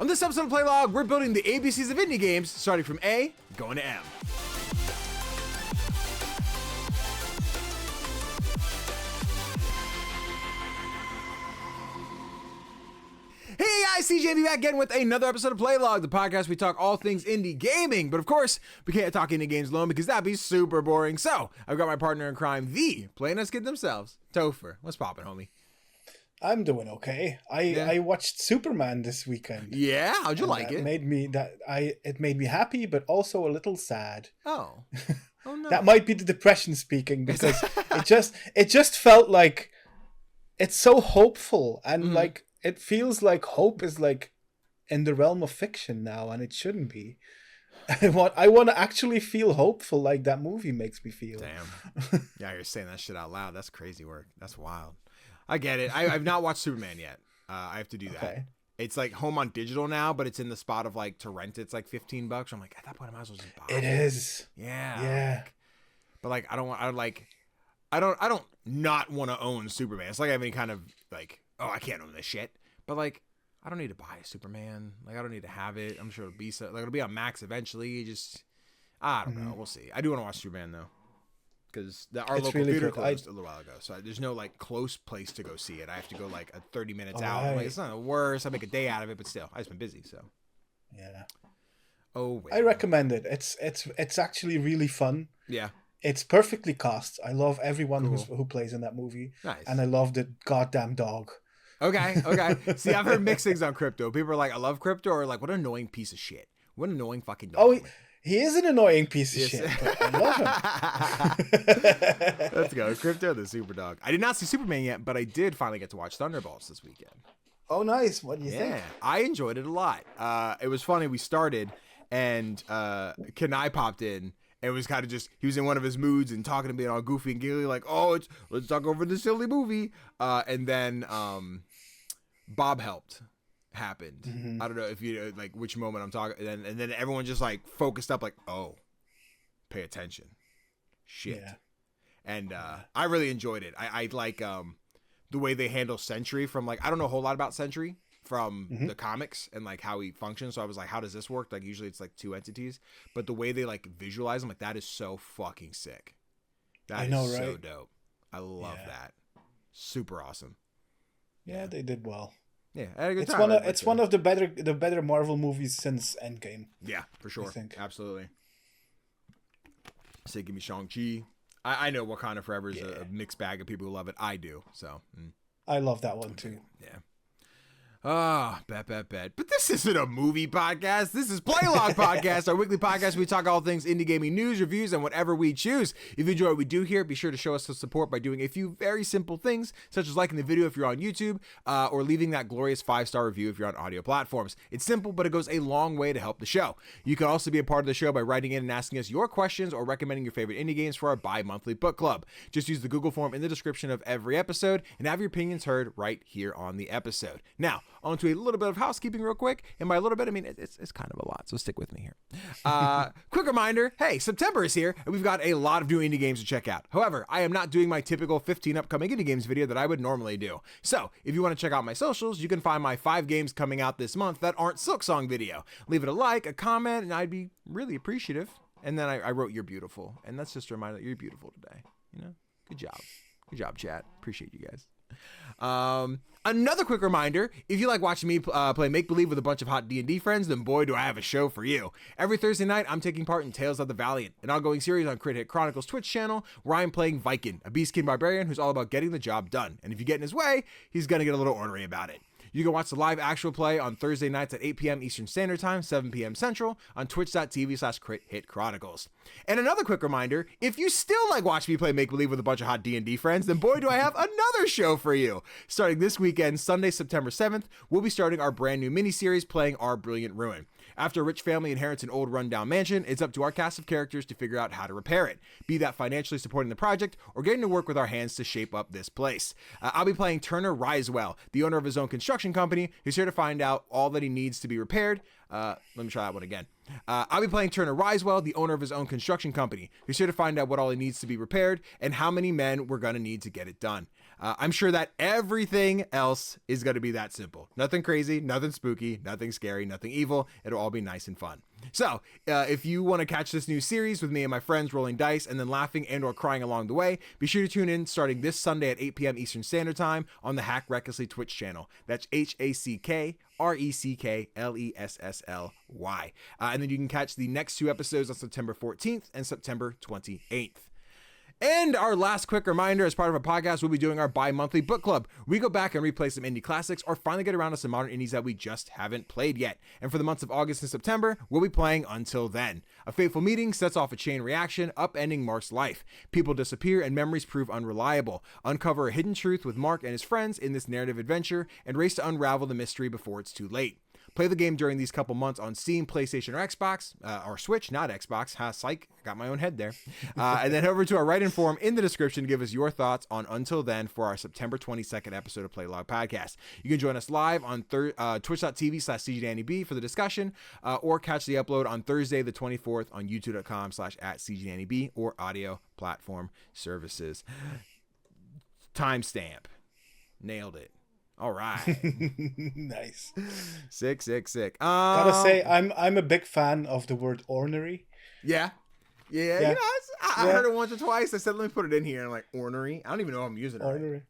On this episode of Playlog, we're building the ABCs of indie games, starting from A, going to M. Hey guys, CGDannyB back again with another episode of Playlog, the podcast we talk all things indie gaming. But of course, we can't talk indie games alone because that'd be super boring. So, I've got my partner in crime, the Playlist Kid themselves, Tofr. What's poppin', homie? I'm doing okay. I watched Superman this weekend. Yeah, how'd you like it? It made me happy, but also a little sad. Oh no. That might be the depression speaking, because it just felt like it's so hopeful, and like it feels like hope is like in the realm of fiction now, and it shouldn't be. I want to actually feel hopeful, like that movie makes me feel. Damn. Yeah, you're saying that shit out loud. That's crazy work. That's wild. I get it. I've not watched Superman yet. I have to do that. Okay. It's like home on digital now, but it's in the spot of like to rent. It's like $15. I'm like, at that point, I might as well just buy it. It is. Yeah. Yeah. But like, I don't not want to own Superman. It's like I have any kind of like, oh, I can't own this shit. But like, I don't need to buy a Superman. Like, I don't need to have it. I'm sure it'll be it'll be on Max eventually. I don't know. We'll see. I do want to watch Superman though. Because our local really theater good. closed a little while ago, so there's no like close place to go see it. I have to go like 30 minutes out. I'm like, it's not the worst. I make a day out of it, but still, I've just been busy. So yeah. Oh, well. I recommend it. It's actually really fun. Yeah. It's perfectly cast. I love everyone who plays in that movie. Nice. And I love the goddamn dog. Okay. See, I've heard mixed things on Crypto. People are like, I love Crypto, or like, what an annoying piece of shit. What an annoying fucking dog. Oh, he is an annoying piece of shit, but I love him. Let's go. Crypto the super dog. I did not see Superman yet, but I did finally get to watch Thunderbolts this weekend. Oh, nice. What do you think? Yeah, I enjoyed it a lot. It was funny. We started, and Kenai popped in, and was kind of just, he was in one of his moods and talking to me all goofy and giggly, like, oh, let's talk over this silly movie. And then Bob helped. Happened. I don't know if you know like which moment I'm talking, and then everyone just like focused up, like, oh, pay attention, shit. Yeah. And I really enjoyed it. I like the way they handle Sentry from like, I don't know a whole lot about Sentry from the comics and like how he functions, so I was like, how does this work? Like usually it's like two entities, but the way they like visualize him, like that is so fucking sick. That is so dope. I love that. Super awesome. Yeah, they did well. Yeah, I had a good time. It's one of the better Marvel movies since Endgame. Yeah, for sure. I think. Absolutely. Say, give me Shang-Chi. I know Wakanda Forever is a mixed bag of people who love it. I do, so. I love that one too. Yeah. Bet. But this isn't a movie podcast. This is Playlog Podcast, our weekly podcast where we talk all things indie gaming news, reviews, and whatever we choose. If you enjoy what we do here, be sure to show us some support by doing a few very simple things, such as liking the video if you're on YouTube, or leaving that glorious 5-star review if you're on audio platforms. It's simple, but it goes a long way to help the show. You can also be a part of the show by writing in and asking us your questions or recommending your favorite indie games for our bi-monthly book club. Just use the Google form in the description of every episode and have your opinions heard right here on the episode. Now, on to a little bit of housekeeping real quick. And by a little bit, I mean, it's kind of a lot, so stick with me here. Quick reminder, hey, September is here, and we've got a lot of new indie games to check out. However, I am not doing my typical 15 upcoming indie games video that I would normally do. So, if you want to check out my socials, you can find my 5 games coming out this month that aren't Silksong video. Leave it a like, a comment, and I'd be really appreciative. And then I wrote, you're beautiful. And that's just a reminder that you're beautiful today. You know? Good job. Good job, chat. Appreciate you guys. Another quick reminder, if you like watching me play make-believe with a bunch of hot D&D friends, then boy do I have a show for you. Every Thursday night, I'm taking part in Tales of the Valiant, an ongoing series on Crit Hit Chronicles Twitch channel, where I'm playing Viking, a beastkin barbarian who's all about getting the job done. And if you get in his way, he's gonna get a little ornery about it. You can watch the live actual play on Thursday nights at 8 p.m. Eastern Standard Time, 7 p.m. Central on twitch.tv/CritHitChronicles. And another quick reminder, if you still like watching me play make-believe with a bunch of hot D&D friends, then boy do I have another show for you. Starting this weekend, Sunday, September 7th, we'll be starting our brand new miniseries playing Our Brilliant Ruin. After a rich family inherits an old rundown mansion, it's up to our cast of characters to figure out how to repair it, be that financially supporting the project or getting to work with our hands to shape up this place. I'll be playing Turner Risewell, the owner of his own construction company, who's here to find out all that he needs to be repaired. Let me try that one again. I'll be playing Turner Risewell, the owner of his own construction company, who's here to find out what all he needs to be repaired and how many men we're going to need to get it done. I'm sure that everything else is going to be that simple. Nothing crazy, nothing spooky, nothing scary, nothing evil. It'll all be nice and fun. So, if you want to catch this new series with me and my friends rolling dice and then laughing and or crying along the way, be sure to tune in starting this Sunday at 8 p.m. Eastern Standard Time on the Hack Recklessly Twitch channel. That's HackRecklessly. And then you can catch the next 2 episodes on September 14th and September 28th. And our last quick reminder, as part of our podcast, we'll be doing our bi-monthly book club. We go back and replay some indie classics or finally get around to some modern indies that we just haven't played yet. And for the months of August and September, we'll be playing Until Then. A fateful meeting sets off a chain reaction, upending Mark's life. People disappear and memories prove unreliable. Uncover a hidden truth with Mark and his friends in this narrative adventure and race to unravel the mystery before it's too late. Play the game during these couple months on Steam, PlayStation, or Xbox, or Switch, not Xbox. Ha, psych, got my own head there. And then over to our write-in form in the description to give us your thoughts on Until Then for our September 22nd episode of Playlog Podcast. You can join us live on twitch.tv/CGDannyB for the discussion, or catch the upload on Thursday the 24th on youtube.com/@CGDannyB or audio platform services. Timestamp. Nailed it. All right. Nice. Sick. Gotta say, I'm a big fan of the word ornery. Yeah. You know, I heard it once or twice. I said, let me put it in here. And I'm like, ornery? I don't even know if I'm using it. Ornery.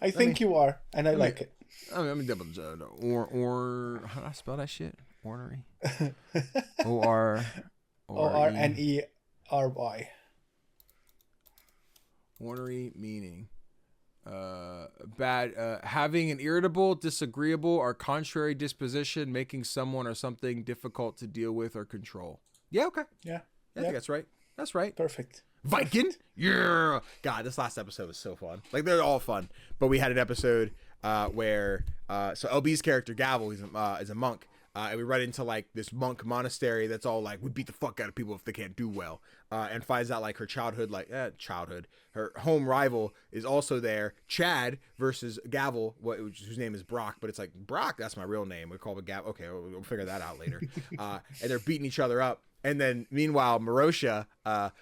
I think you are, and I like it. Let me double check. How do I spell that shit? Ornery. Ornery. Ornery meaning. Bad, having an irritable, disagreeable, or contrary disposition, making someone or something difficult to deal with or control. Yeah, okay. Yeah. I think that's right. That's right. Perfect. Viking? Yeah. God, this last episode was so fun. Like, they're all fun. But we had an episode where so LB's character, Gavel, is a monk. And we run into like this monk monastery that's all like, we beat the fuck out of people if they can't do well. And finds out like her her home rival is also there. Chad versus Gavel, whose name is Brock, but it's like, Brock, that's my real name. We call it Gavel. Okay, we'll figure that out later. And they're beating each other up. And then meanwhile, Marosha,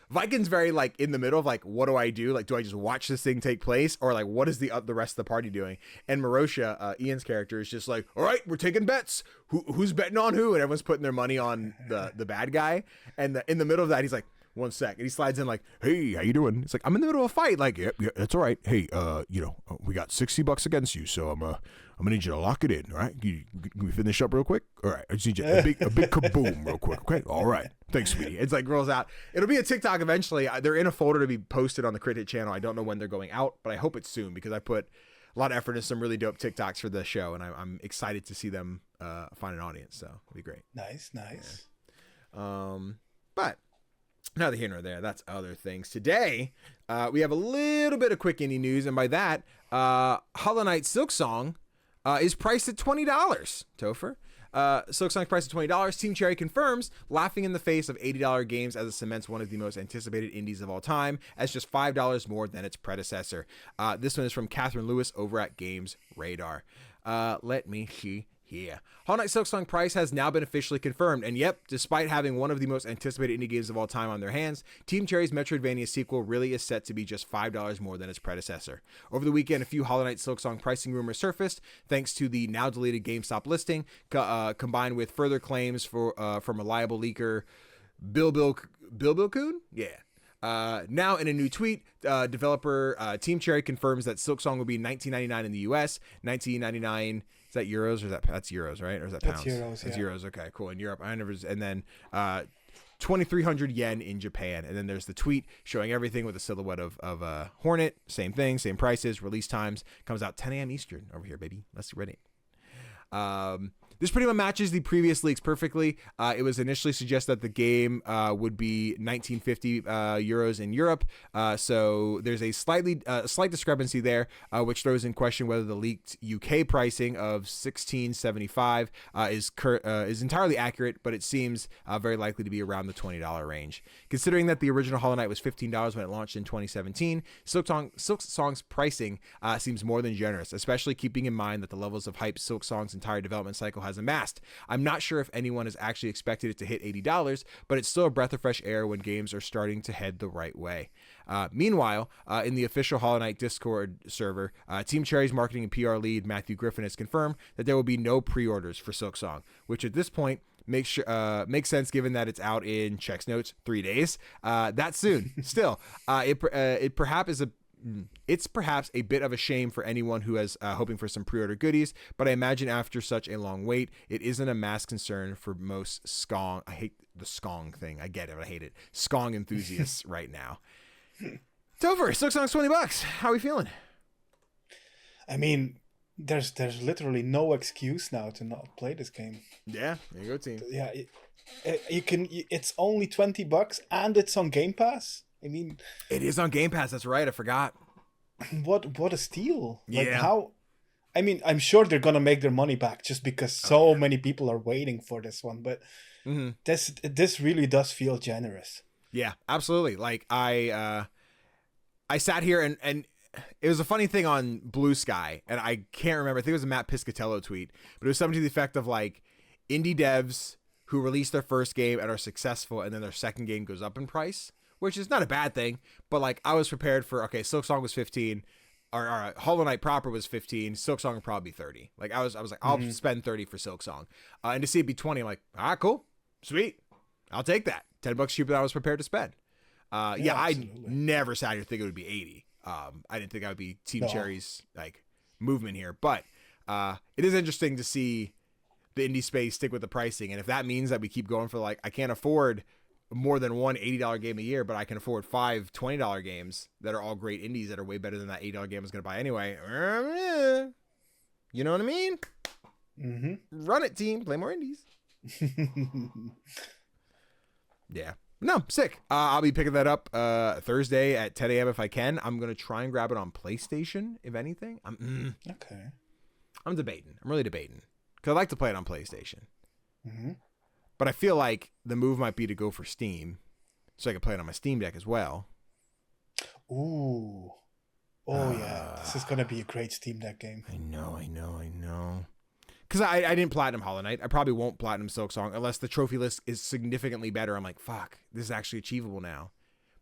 Viking's very like in the middle of like, what do I do? Like, do I just watch this thing take place? Or like, what is the rest of the party doing? And Marosha, Ian's character, is just like, all right, we're taking bets. Who's betting on who? And everyone's putting their money on the bad guy. And in the middle of that, he's like, one sec. And he slides in like, hey, how you doing? It's like, I'm in the middle of a fight. Like, yeah, that's all right. Hey, we got $60 against you. So I'm gonna need you to lock it in. All right. Can we finish up real quick? All right. I just need you a big kaboom real quick. Okay. All right. Thanks, sweetie. It's like rolls out. It'll be a TikTok eventually. They're in a folder to be posted on the Crit Hit channel. I don't know when they're going out, but I hope it's soon because I put a lot of effort into some really dope TikToks for the show, and I'm excited to see them find an audience. So it'll be great. Nice. Yeah. But neither here nor there. That's other things. Today, we have a little bit of quick indie news, and by that, Hollow Knight Silksong is priced at $20. Tofr. Silksong's priced at $20. Team Cherry confirms, laughing in the face of $80 games as it cements one of the most anticipated indies of all time, as just $5 more than its predecessor. This one is from Catherine Lewis over at Games Radar. Let me see here. Hollow Knight Silksong price has now been officially confirmed, and yep, despite having one of the most anticipated indie games of all time on their hands, Team Cherry's Metroidvania sequel really is set to be just $5 more than its predecessor. Over the weekend, a few Hollow Knight Silksong pricing rumors surfaced, thanks to the now deleted GameStop listing, combined with further claims from reliable leaker Bill Coon? Yeah. Now in a new tweet, developer Team Cherry confirms that Silksong will be $19.99 in the US, $19.99. Is that euros or that's euros, right? Or is that pounds? That's euros. That's yeah. euros. Okay, cool. In Europe, and then 2,300 yen in Japan. And then there's the tweet showing everything with a silhouette of Hornet. Same thing, same prices, release times. Comes out 10 a.m. Eastern over here, baby. Let's get ready. This pretty much matches the previous leaks perfectly. It was initially suggested that the game would be 1950 euros in Europe. So there's a slight discrepancy there, which throws in question whether the leaked UK pricing of 16.75 is entirely accurate, but it seems very likely to be around the $20 range. Considering that the original Hollow Knight was $15 when it launched in 2017, Silksong's pricing seems more than generous, especially keeping in mind that the levels of hype Silksong's entire development cycle has amassed. I'm not sure if anyone has actually expected it to hit $80, but it's still a breath of fresh air when games are starting to head the right way. Meanwhile, in the official Hollow Knight Discord server, Team Cherry's marketing and PR lead, Matthew Griffin, has confirmed that there will be no pre-orders for Silksong, which at this point makes sense given that it's out in checks notes 3 days. That soon. Still, it's perhaps a bit of a shame for anyone who is hoping for some pre-order goodies, but I imagine after such a long wait, it isn't a mass concern for most Skong. I hate the Skong thing. I get it. I hate it. Skong enthusiasts right now. Tofr, Silksong's $20. How are we feeling? I mean, there's literally no excuse now to not play this game. Yeah, there you go, team. Yeah, you can. It's only $20 and it's on Game Pass. I mean, it is on Game Pass. That's right. I forgot. What a steal! Yeah. Like how? I mean, I'm sure they're gonna make their money back just because so many people are waiting for this one. But this really does feel generous. Yeah, absolutely. Like I sat here and it was a funny thing on Blue Sky, and I can't remember. I think it was a Matt Piscatello tweet, but it was something to the effect of like indie devs who release their first game and are successful, and then their second game goes up in price, which is not a bad thing. But like I was prepared for, okay, Silksong was 15, or Hollow Knight proper was 15. Silksong would probably be 30. Like I was like, I'll spend 30 for Silksong, and to see it be 20, I'm like, cool, sweet, I'll take that. $10 cheaper than I was prepared to spend. Yeah, I never sat here thinking it would be 80. I didn't think I would be Team Cherry's like movement here, but it is interesting to see the indie space stick with the pricing, and if that means that we keep going for like, I can't afford more than one $80 game a year, but I can afford 5 $20 games that are all great indies that are way better than that $80 game I was going to buy anyway. You know what I mean? Mm-hmm. Run it, team. Play more indies. Yeah. No, sick. I'll be picking that up Thursday at 10 a.m. if I can. I'm going to try and grab it on PlayStation, if anything. Okay. I'm debating. I'm really debating. Because I like to play it on PlayStation. Mm-hmm. But I feel like the move might be to go for Steam, so I can play it on my Steam Deck as well. Ooh. Oh, yeah. This is going to be a great Steam Deck game. I know. Because I didn't platinum Hollow Knight. I probably won't platinum Silksong unless the trophy list is significantly better. I'm like, fuck, this is actually achievable now.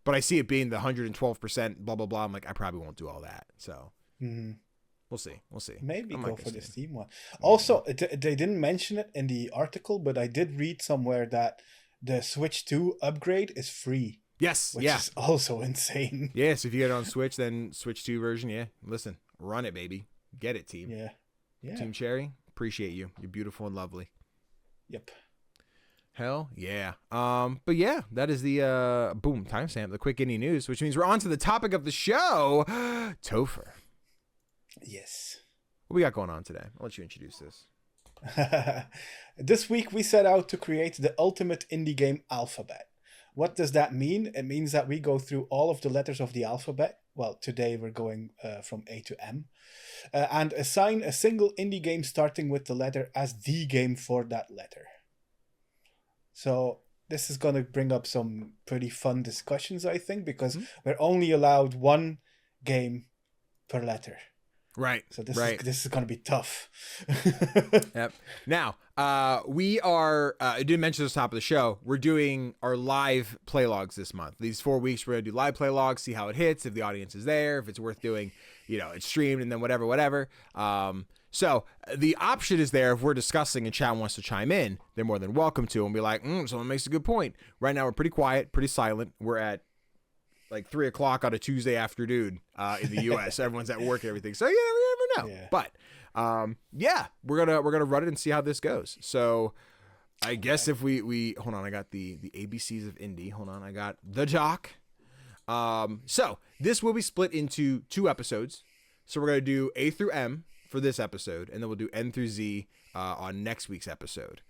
But I see it being the 112%, blah, blah, blah. I'm like, I probably won't do all that. So we'll see. Maybe go for the Steam one. Also, they didn't mention it in the article, but I did read somewhere that the Switch 2 upgrade is free. Yes, which is also insane. Yes, if you get it on Switch, then Switch 2 version, yeah. Listen, run it, baby. Get it, team. Yeah. Team Cherry, appreciate you. You're beautiful and lovely. Yep. Hell yeah. But yeah, that is the boom timestamp, the quick indie news, which means we're on to the topic of the show, Tofr. Yes. What we got going on today? I'll let you introduce this. This week we set out to create the ultimate indie game alphabet. What does that mean? It means that we go through all of the letters of the alphabet. Well, today we're going from A to M. And assign a single indie game starting with the letter as the game for that letter. So this is going to bring up some pretty fun discussions, I think, because we're only allowed one game per letter. Right. So this is going to be tough. Yep. Now, we are, I did mention this at the top of the show, we're doing our live playlogs this month. These 4 weeks, we're going to do live playlogs, see how it hits, if the audience is there, if it's worth doing, it's streamed and then whatever. So the option is there if we're discussing and chat wants to chime in, they're more than welcome to and be like, someone makes a good point. Right now, we're pretty quiet, pretty silent. We're at like 3:00 on a Tuesday afternoon in the U.S. Everyone's at work and everything. So, we never know. Yeah. But, we're gonna run it and see how this goes. So, I guess if we hold on, I got the ABCs of indie. Hold on, I got the doc. So, this will be split into 2 episodes. So, we're going to do A through M for this episode, and then we'll do N through Z on next week's episode.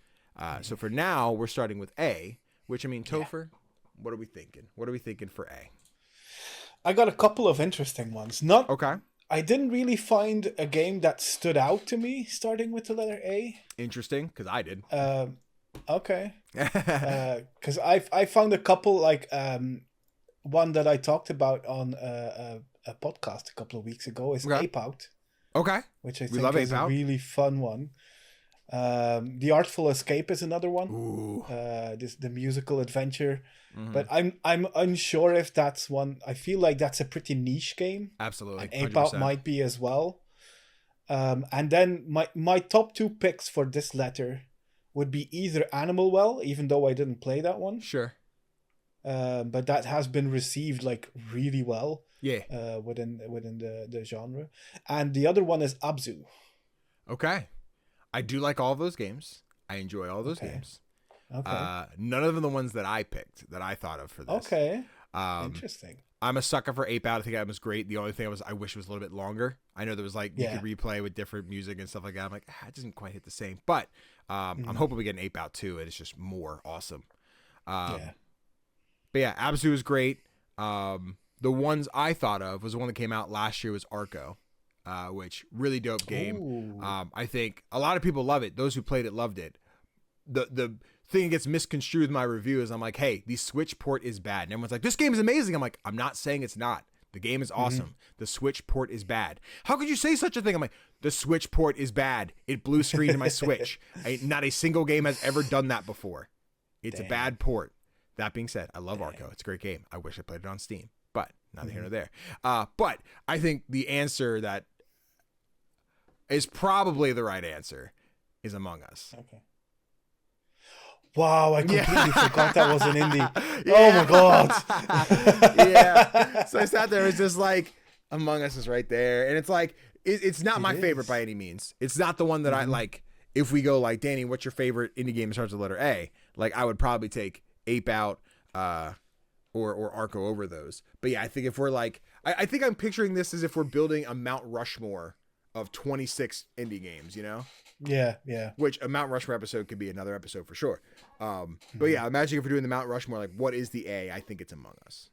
So, for now, we're starting with A, which, Tofr, what are we thinking? What are we thinking for A? I got a couple of interesting ones. Okay. I didn't really find a game that stood out to me starting with the letter A. Interesting, because I did. Okay. Because I found a couple, like one that I talked about on a podcast a couple of weeks ago is Ape Out. Okay. Which I think is a really fun one. The Artful Escape is another one. Ooh. The musical adventure. Mhm. But I'm unsure if that's one. I feel like that's a pretty niche game. Absolutely. And Ape Out 100%. might be as well. And then my top 2 picks for this letter would be either Animal Well, even though I didn't play that one. Sure. But that has been received like really well. Yeah. Within the genre. And the other one is Abzu. Okay. I do like all of those games. I enjoy all those games. Okay. None of them are the ones that I picked, that I thought of for this. Okay. Interesting. I'm a sucker for Ape Out. I think that was great. The only thing I wish it was a little bit longer. I know there was like you could replay with different music and stuff like that. I'm like, it doesn't quite hit the same. But I'm hoping we get an Ape Out too, and it's just more awesome. But yeah, Abzu is great. The ones I thought of was the one that came out last year was Arco, which really dope game. I think a lot of people love it. Those who played it loved it. The thing that gets misconstrued in my review is I'm like, hey, the Switch port is bad. And everyone's like, this game is amazing. I'm like, I'm not saying it's not. The game is awesome. The Switch port is bad. How could you say such a thing? I'm like, the Switch port is bad. It blue screened my Switch. Not a single game has ever done that before. It's a bad port. That being said, I love Arco. It's a great game. I wish I played it on Steam, but neither here nor there. But I think the answer that is probably the right answer is Among Us. Okay. Wow, I completely forgot that was an indie. Oh my god. Yeah. So I sat there, it's just like Among Us is right there. And it's like it's not my favorite by any means. It's not the one that I like. If we go like, Danny, what's your favorite indie game that starts with the letter A? Like I would probably take Ape Out or Arco over those. But yeah, I think if we're like I think I'm picturing this as if we're building a Mount Rushmore of 26 indie games, you know? Yeah. Which a Mount Rushmore episode could be another episode for sure. But yeah, imagine if we're doing the Mount Rushmore, like what is the A? I think it's Among Us.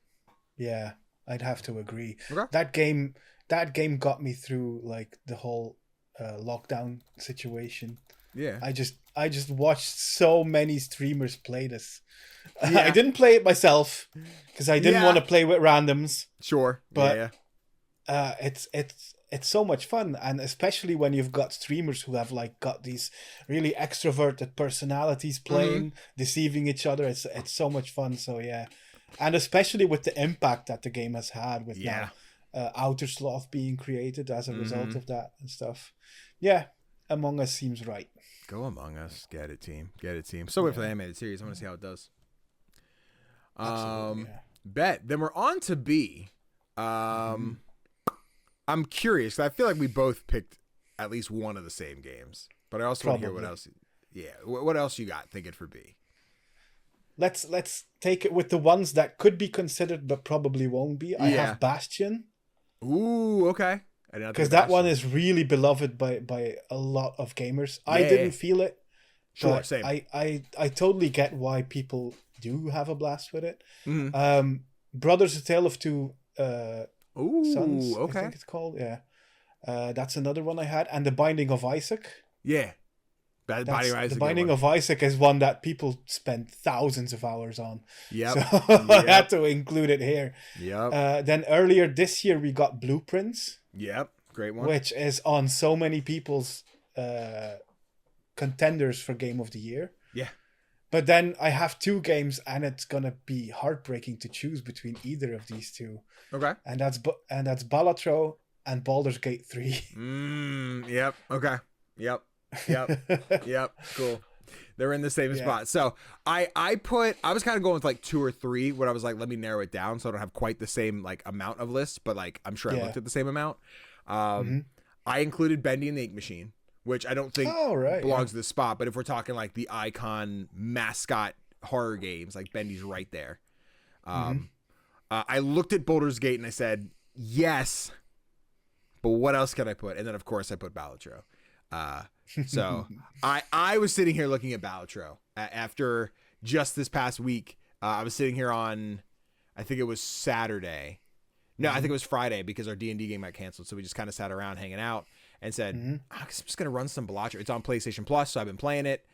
Yeah, I'd have to agree. Okay. That game got me through like the whole lockdown situation. Yeah. I just watched so many streamers play this. I didn't play it myself because I didn't want to play with randoms. Sure. But it's so much fun, and especially when you've got streamers who have like got these really extroverted personalities playing, deceiving each other. It's so much fun. So yeah, and especially with the impact that the game has had with now Outer Sloth being created as a result of that and stuff. Yeah, Among Us seems right. Go Among Us. Get it, team. Get it, team. So wait for the animated series. I want to see how it does. Bet. Then we're on to B. I'm curious. I feel like we both picked at least one of the same games, but I also want to hear what else. Yeah, what else you got thinking for B? Let's take it with the ones that could be considered but probably won't be. I have Bastion. Ooh, okay. Because that one is really beloved by a lot of gamers. I didn't feel it. Sure, same. I totally get why people do have a blast with it. Brothers: A Tale of Two Sons, okay. I think it's called. Yeah, that's another one I had, and The Binding of Isaac. Yeah, The Binding of Isaac is one that people spend thousands of hours on. Yeah, so I had to include it here. Yep. Then earlier this year we got Blueprints. Yep, great one. Which is on so many people's contenders for Game of the Year. Yeah. But then I have 2 games, and it's gonna be heartbreaking to choose between either of these 2. Okay. And that's Balatro and Baldur's Gate 3. Yep. Okay. Yep. Yep. Cool. They're in the same spot. So I was kind of going with like 2 or 3 when I was like, let me narrow it down so I don't have quite the same like amount of lists, but like I'm sure I looked at the same amount. I included Bendy and the Ink Machine, which I don't think belongs to this spot, but if we're talking like the icon mascot horror games, like Bendy's right there. I looked at Baldur's Gate and I said, yes, but what else can I put? And then of course I put Balatro. So I was sitting here looking at Balatro after just this past week. I was sitting here on, I think it was Saturday. No, I think it was Friday because our D&D game got canceled. So we just kind of sat around hanging out and said, I'm just going to run some Balatro. It's on PlayStation Plus, so I've been playing it.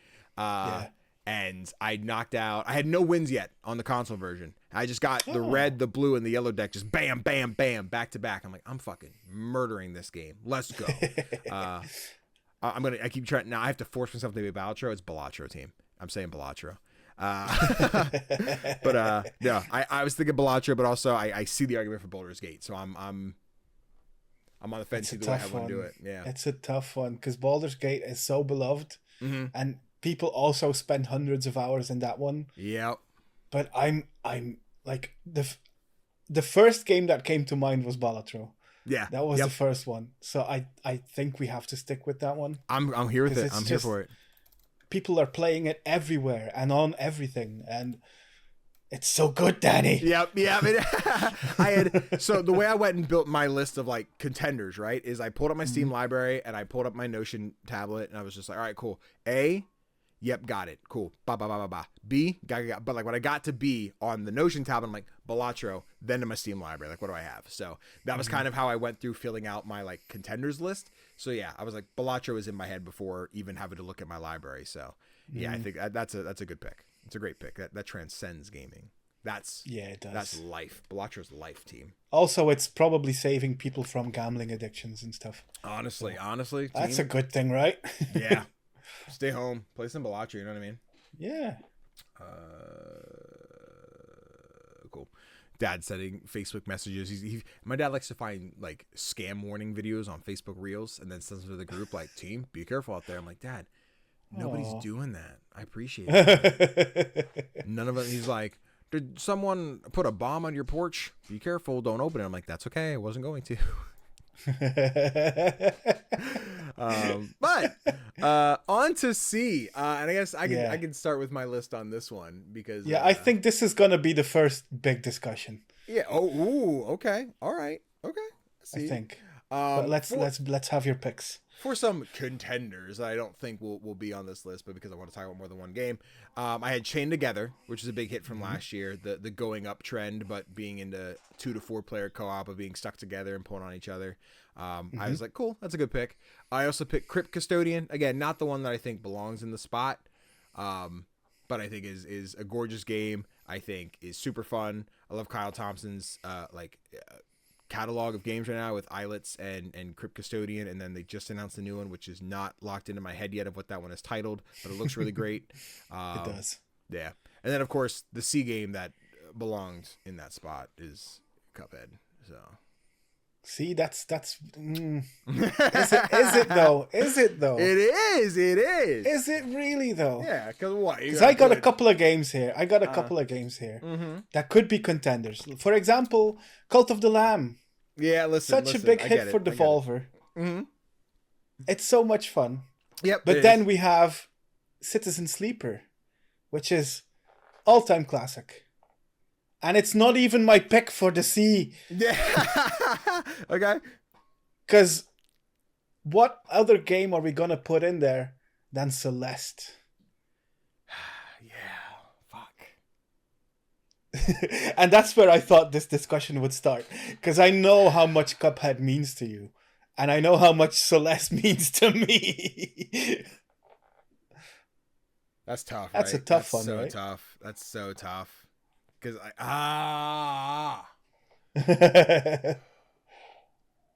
And I knocked out, I had no wins yet on the console version. I just got the red, the blue, and the yellow deck just bam, bam, bam, back to back. I'm like, I'm fucking murdering this game. Let's go. I keep trying now. I have to force myself to be Balatro. It's Balatro team. I'm saying Balatro. But no, I was thinking Balatro, but also I see the argument for Baldur's Gate, so I'm on the fence either way I want to do it. Yeah, it's a tough one because Baldur's Gate is so beloved, mm-hmm. and people also spend hundreds of hours in that one. Yep. But I'm like the first game that came to mind was Balatro. Yeah, that was the first one. So I think we have to stick with that one. I'm here with it. I'm here for it. People are playing it everywhere and on everything, and it's so good, Danny. Yep. So the way I went and built my list of like contenders, right, is I pulled up my Steam library and I pulled up my Notion tablet, and I was just like, all right, cool. A, yep, got it. Cool. Ba. B, got. But like when I got to B on the Notion tab, I'm like, Balatro, then to my Steam library. Like, what do I have? So that was kind of how I went through filling out my like contenders list. So yeah, I was like, Balatro was in my head before even having to look at my library. So yeah, I think that's a good pick. It's a great pick. That transcends gaming. It does. That's life. Balatro's life team. Also, it's probably saving people from gambling addictions and stuff. Honestly, that's team, a good thing, right? Yeah. Stay home, play some Balatro. You know what I mean? Yeah. Cool. Dad sending Facebook messages. My dad likes to find like scam warning videos on Facebook Reels and then sends them to the group like, team, be careful out there. I'm like, Dad, nobody's doing that. I appreciate it. None of it. He's like, did someone put a bomb on your porch? Be careful. Don't open it. I'm like, that's okay. I wasn't going to. But on to C, and I guess I can start with my list on this one because I think this is gonna be the first big discussion. Yeah. Okay. All right. Okay. I think. But let's have your picks. For some contenders I don't think will be on this list, but because I want to talk about more than one game, I had Chained Together, which is a big hit from last year, the going up trend, but being into 2 to 4 player co-op of being stuck together and pulling on each other. I was like, cool, that's a good pick. I also picked Crypt Custodian. Again, not the one that I think belongs in the spot, but I think is a gorgeous game. I think is super fun. I love Kyle Thompson's catalog of games right now with Islets and Crypt Custodian, and then they just announced a new one which is not locked into my head yet of what that one is titled, but it looks really great. It does. Yeah. And then of course the C game that belongs in that spot is Cuphead. So see, that's is it though? Is it though? It is. Is it really though? Yeah, because what? Because I got a couple of games here. That could be contenders. For example, Cult of the Lamb. Yeah, listen. Such a big hit for Devolver. Mm-hmm. It's so much fun. Yep. But then we have Citizen Sleeper, which is all-time classic. And it's not even my pick for the C. Yeah. Okay. Because what other game are we going to put in there than Celeste? And that's where I thought this discussion would start. Because I know how much Cuphead means to you. And I know how much Celeste means to me. That's tough, That's right? a tough one, right? That's so tough. Because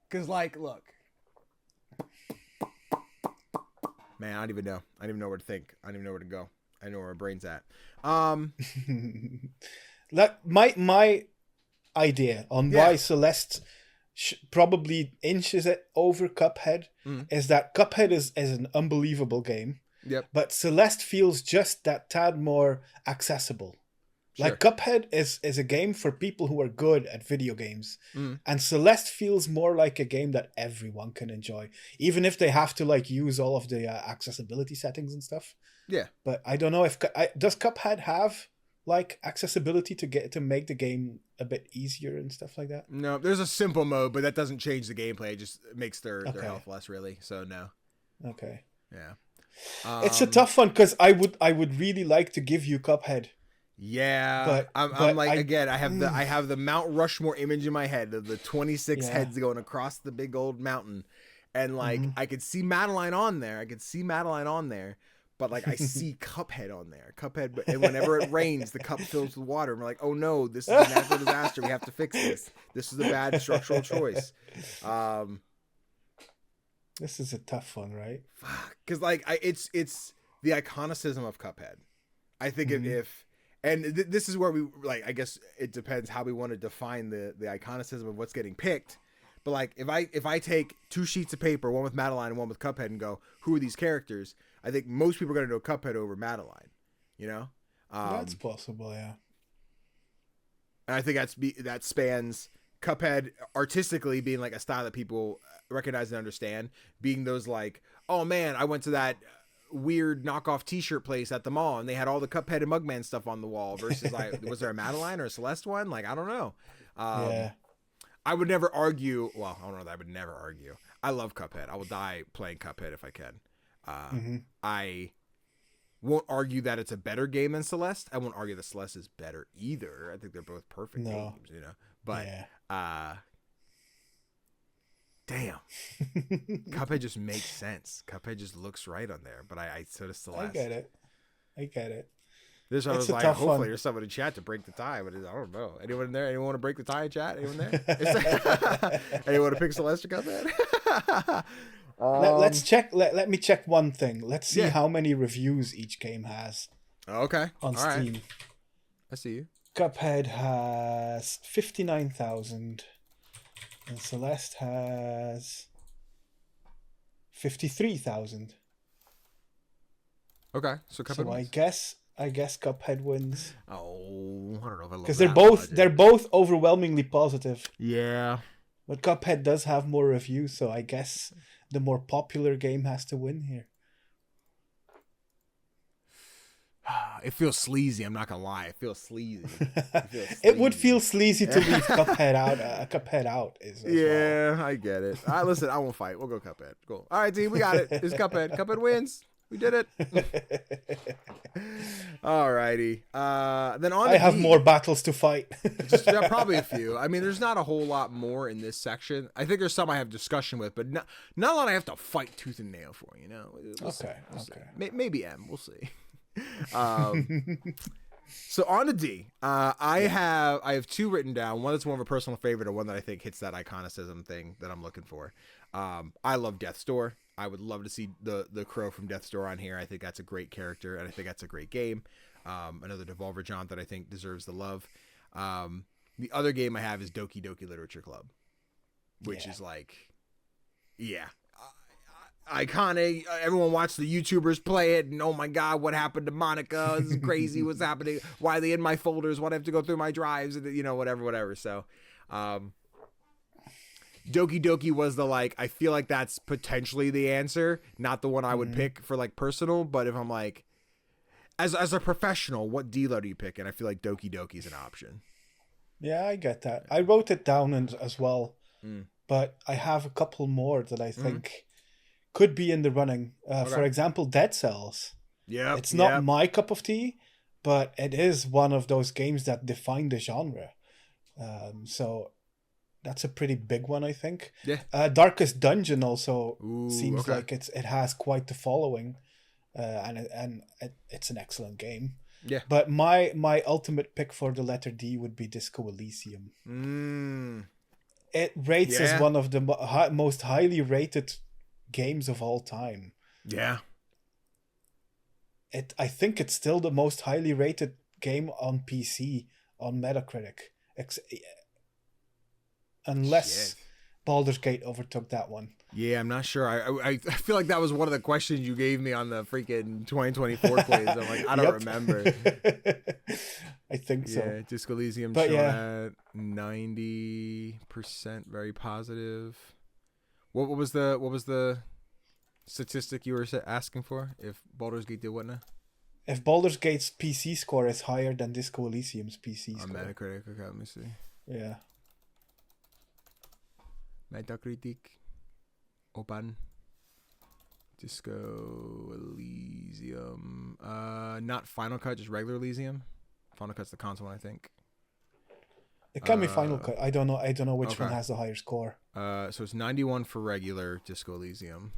Because, like, look. Man, I don't even know. I don't even know where to think. I don't even know where to go. I know where my brain's at. My idea on why Celeste probably inches it over Cuphead is that Cuphead is an unbelievable game. Yep. But Celeste feels just that tad more accessible. Sure. Like Cuphead is a game for people who are good at video games. And Celeste feels more like a game that everyone can enjoy. Even if they have to like use all of the accessibility settings and stuff. Yeah. But I don't know if... does Cuphead have like accessibility to make the game a bit easier and stuff like that? No, there's a simple mode, but that doesn't change the gameplay. It just makes their health less, really. So no. Okay. Yeah. It's a tough one because I would really like to give you Cuphead. Yeah, but I'm like again. I have the Mount Rushmore image in my head of the 26 heads going across the big old mountain, and like I could see Madeline on there. But like I see Cuphead on there. And whenever it rains, the cup fills with water. And we're like, oh no, this is a natural disaster. We have to fix this. This is a bad structural choice. This is a tough one, right? Because like it's the iconicism of Cuphead. I think Mhm. if and this is where we like. I guess it depends how we want to define the iconicism of what's getting picked. But like if I take two sheets of paper, one with Madeline and one with Cuphead, and go, who are these characters? I think most people are going to know Cuphead over Madeline. You know, That's um, possible, yeah. and I think that spans Cuphead artistically being like a style that people recognize and understand, being those like, oh man, I went to that weird knockoff T-shirt place at the mall and they had all the Cuphead and Mugman stuff on the wall. Versus like, was there a Madeline or a Celeste one? Like, I don't know. Yeah. I would never argue. Well, I don't know that I would never argue. I love Cuphead. I will die playing Cuphead if I can. Hmm. I won't argue that it's a better game than Celeste. I won't argue that Celeste is better either. I think they're both perfect No. games, you know. But Yeah. damn, Cuphead just makes sense. Cuphead just looks right on there. But I sort of Celeste. I get it. This one It's was a like, tough hopefully one. there's someone in chat to break the tie, but I don't know. Anyone in there? Anyone want to break the tie in chat? Anyone there? Anyone want to pick Celeste or Cuphead? Let's check. Let me check one thing. Let's see Yeah. how many reviews each game has Okay. on All right. Steam. I see you. Cuphead has 59,000, and Celeste has 53,000. Okay. So Cuphead So wins. I guess Cuphead wins Oh, I don't know if I love because that they're logic. both overwhelmingly positive. Yeah. But Cuphead does have more reviews, so I guess the more popular game has to win here. It feels sleazy. I'm not gonna lie. It feels sleazy. It would feel sleazy to leave Cuphead out. Cuphead out is as Yeah, I get it. All right, listen. I won't fight. We'll go Cuphead. Cool. All right, team. We got it. It's Cuphead. Cuphead wins. We did it. All righty. Then on. I to have D. more battles to fight. Just probably a few. I mean, there's not a whole lot more in this section. I think there's some I have discussion with, but not a lot I have to fight tooth and nail for. You know. We'll see. Okay. We'll see. Okay. Maybe M. We'll see. So on to D. I have two written down. One that's more of a personal favorite, and one that I think hits that iconicism thing that I'm looking for. I love Death's Door. I would love to see the crow from Death's Door on here. I think that's a great character, and I think that's a great game. Another Devolver Jaunt that I think deserves the love. The other game I have is Doki Doki Literature Club, which is like, yeah, iconic. Everyone watched the YouTubers play it, and oh my god, what happened to Monica? This is crazy. What's happening? Why are they in my folders? Why do I have to go through my drives? And you know, whatever. So, Doki Doki was the like. I feel like that's potentially the answer, not the one I would pick for like personal. But if I'm like, as a professional, what dealer do you pick? And I feel like Doki Doki is an option. Yeah, I get that. I wrote it down as well, but I have a couple more that I think could be in the running. For example, Dead Cells. Yeah, It's not my cup of tea, but it is one of those games that define the genre. So that's a pretty big one, I think. Yeah. Darkest Dungeon also seems okay. like it has quite the following, and it's an excellent game. Yeah. But my ultimate pick for the letter D would be Disco Elysium. It rates as one of the most highly rated games of all time. Yeah. I think it's still the most highly rated game on PC on Metacritic. Unless Baldur's Gate overtook that one. Yeah, I'm not sure. I feel like that was one of the questions you gave me on the freaking 2024 quiz. I'm like, I don't remember. I think so. Yeah, Disco Elysium But showing at 90%, very positive. What was the statistic you were asking for? If Baldur's Gate did what now? If Baldur's Gate's PC score is higher than Disco Elysium's PC score. On Metacritic, okay, let me see. Yeah. Metacritic. Open. Disco Elysium. Not Final Cut, just regular Elysium. Final Cut's the console one, I think. It can be Final Cut. I don't know which one has the higher score. So it's 91 for regular Disco Elysium.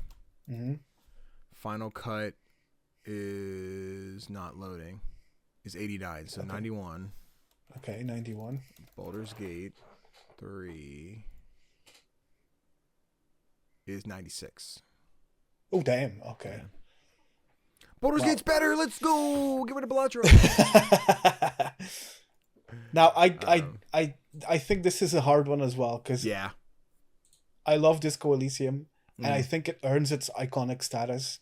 Final Cut is not loading. Is 89, so 91. Okay, 91. Baldur's Gate 3. is 96. Oh, damn. Okay. Baldur's Gate's better. Let's go. Get rid of Balatro. Now, I think this is a hard one as well, because Yeah. I love Disco Elysium, and I think it earns its iconic status.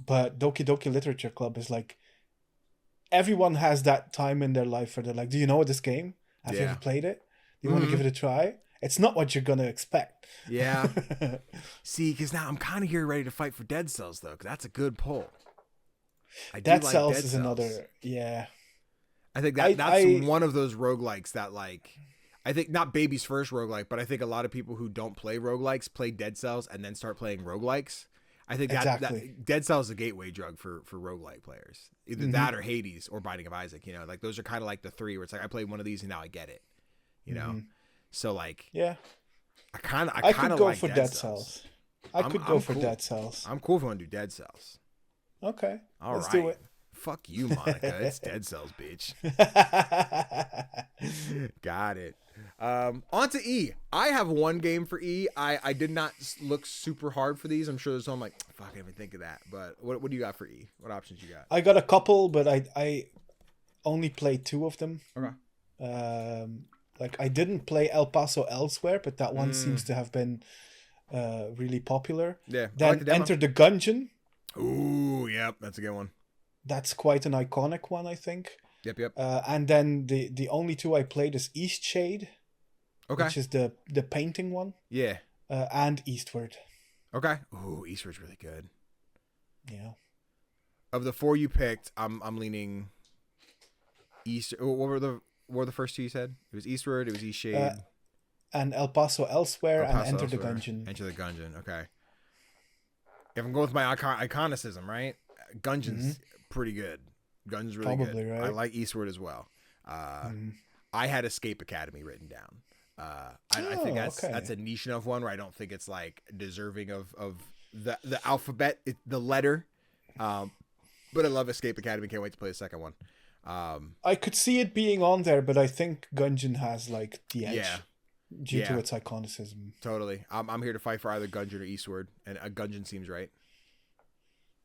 But Doki Doki Literature Club is like, everyone has that time in their life where they're like, do you know this game? Have you ever played it? Do you want to give it a try? It's not what you're going to expect. Yeah. See, because now I'm kind of here ready to fight for Dead Cells, though, because that's a good pull. Dead Cells is another, yeah. I think that's one of those roguelikes that, like, I think not baby's first roguelike, but I think a lot of people who don't play roguelikes play Dead Cells and then start playing roguelikes. I think that Dead Cells is a gateway drug for roguelike players. Either that or Hades or Binding of Isaac. You know, like those are kind of like the three where it's like I played one of these and now I get it. You know, so like I kind of go like for Dead Cells. I could go for Dead Cells. I'm cool if you want to do Dead Cells. Okay, let's do it. Fuck you, Monica. It's Dead Cells, bitch. Got it. On to E. I have one game for E. I did not look super hard for these. I'm sure there's some like, fuck, I didn't even think of that. But what do you got for E? What options you got? I got a couple, but I only played 2 of them. Okay. Like I didn't play El Paso Elsewhere, but that one seems to have been really popular. Yeah. Then Enter the Gungeon. Ooh, yep, that's a good one. That's quite an iconic one, I think. Yep. And then the only 2 I played is Eastshade, which is the painting one. Yeah. And Eastward. Okay. Ooh, Eastward's really good. Yeah. Of the 4 you picked, I'm leaning East. What were the first 2 you said? It was Eastward. It was Eastshade. And El Paso Elsewhere and Enter the Gungeon. Enter the Gungeon. Okay. If I'm going with my iconicism, right? Gungeon's pretty good. Gungeon's really good. Right? I like Eastward as well. I had Escape Academy written down. I think that's a niche enough one where I don't think it's like deserving of the alphabet, the letter. But I love Escape Academy. Can't wait to play the second one. I could see it being on there, but I think Gungeon has like the edge due to its iconicism. Totally. I'm here to fight for either Gungeon or Eastward, and a Gungeon seems right.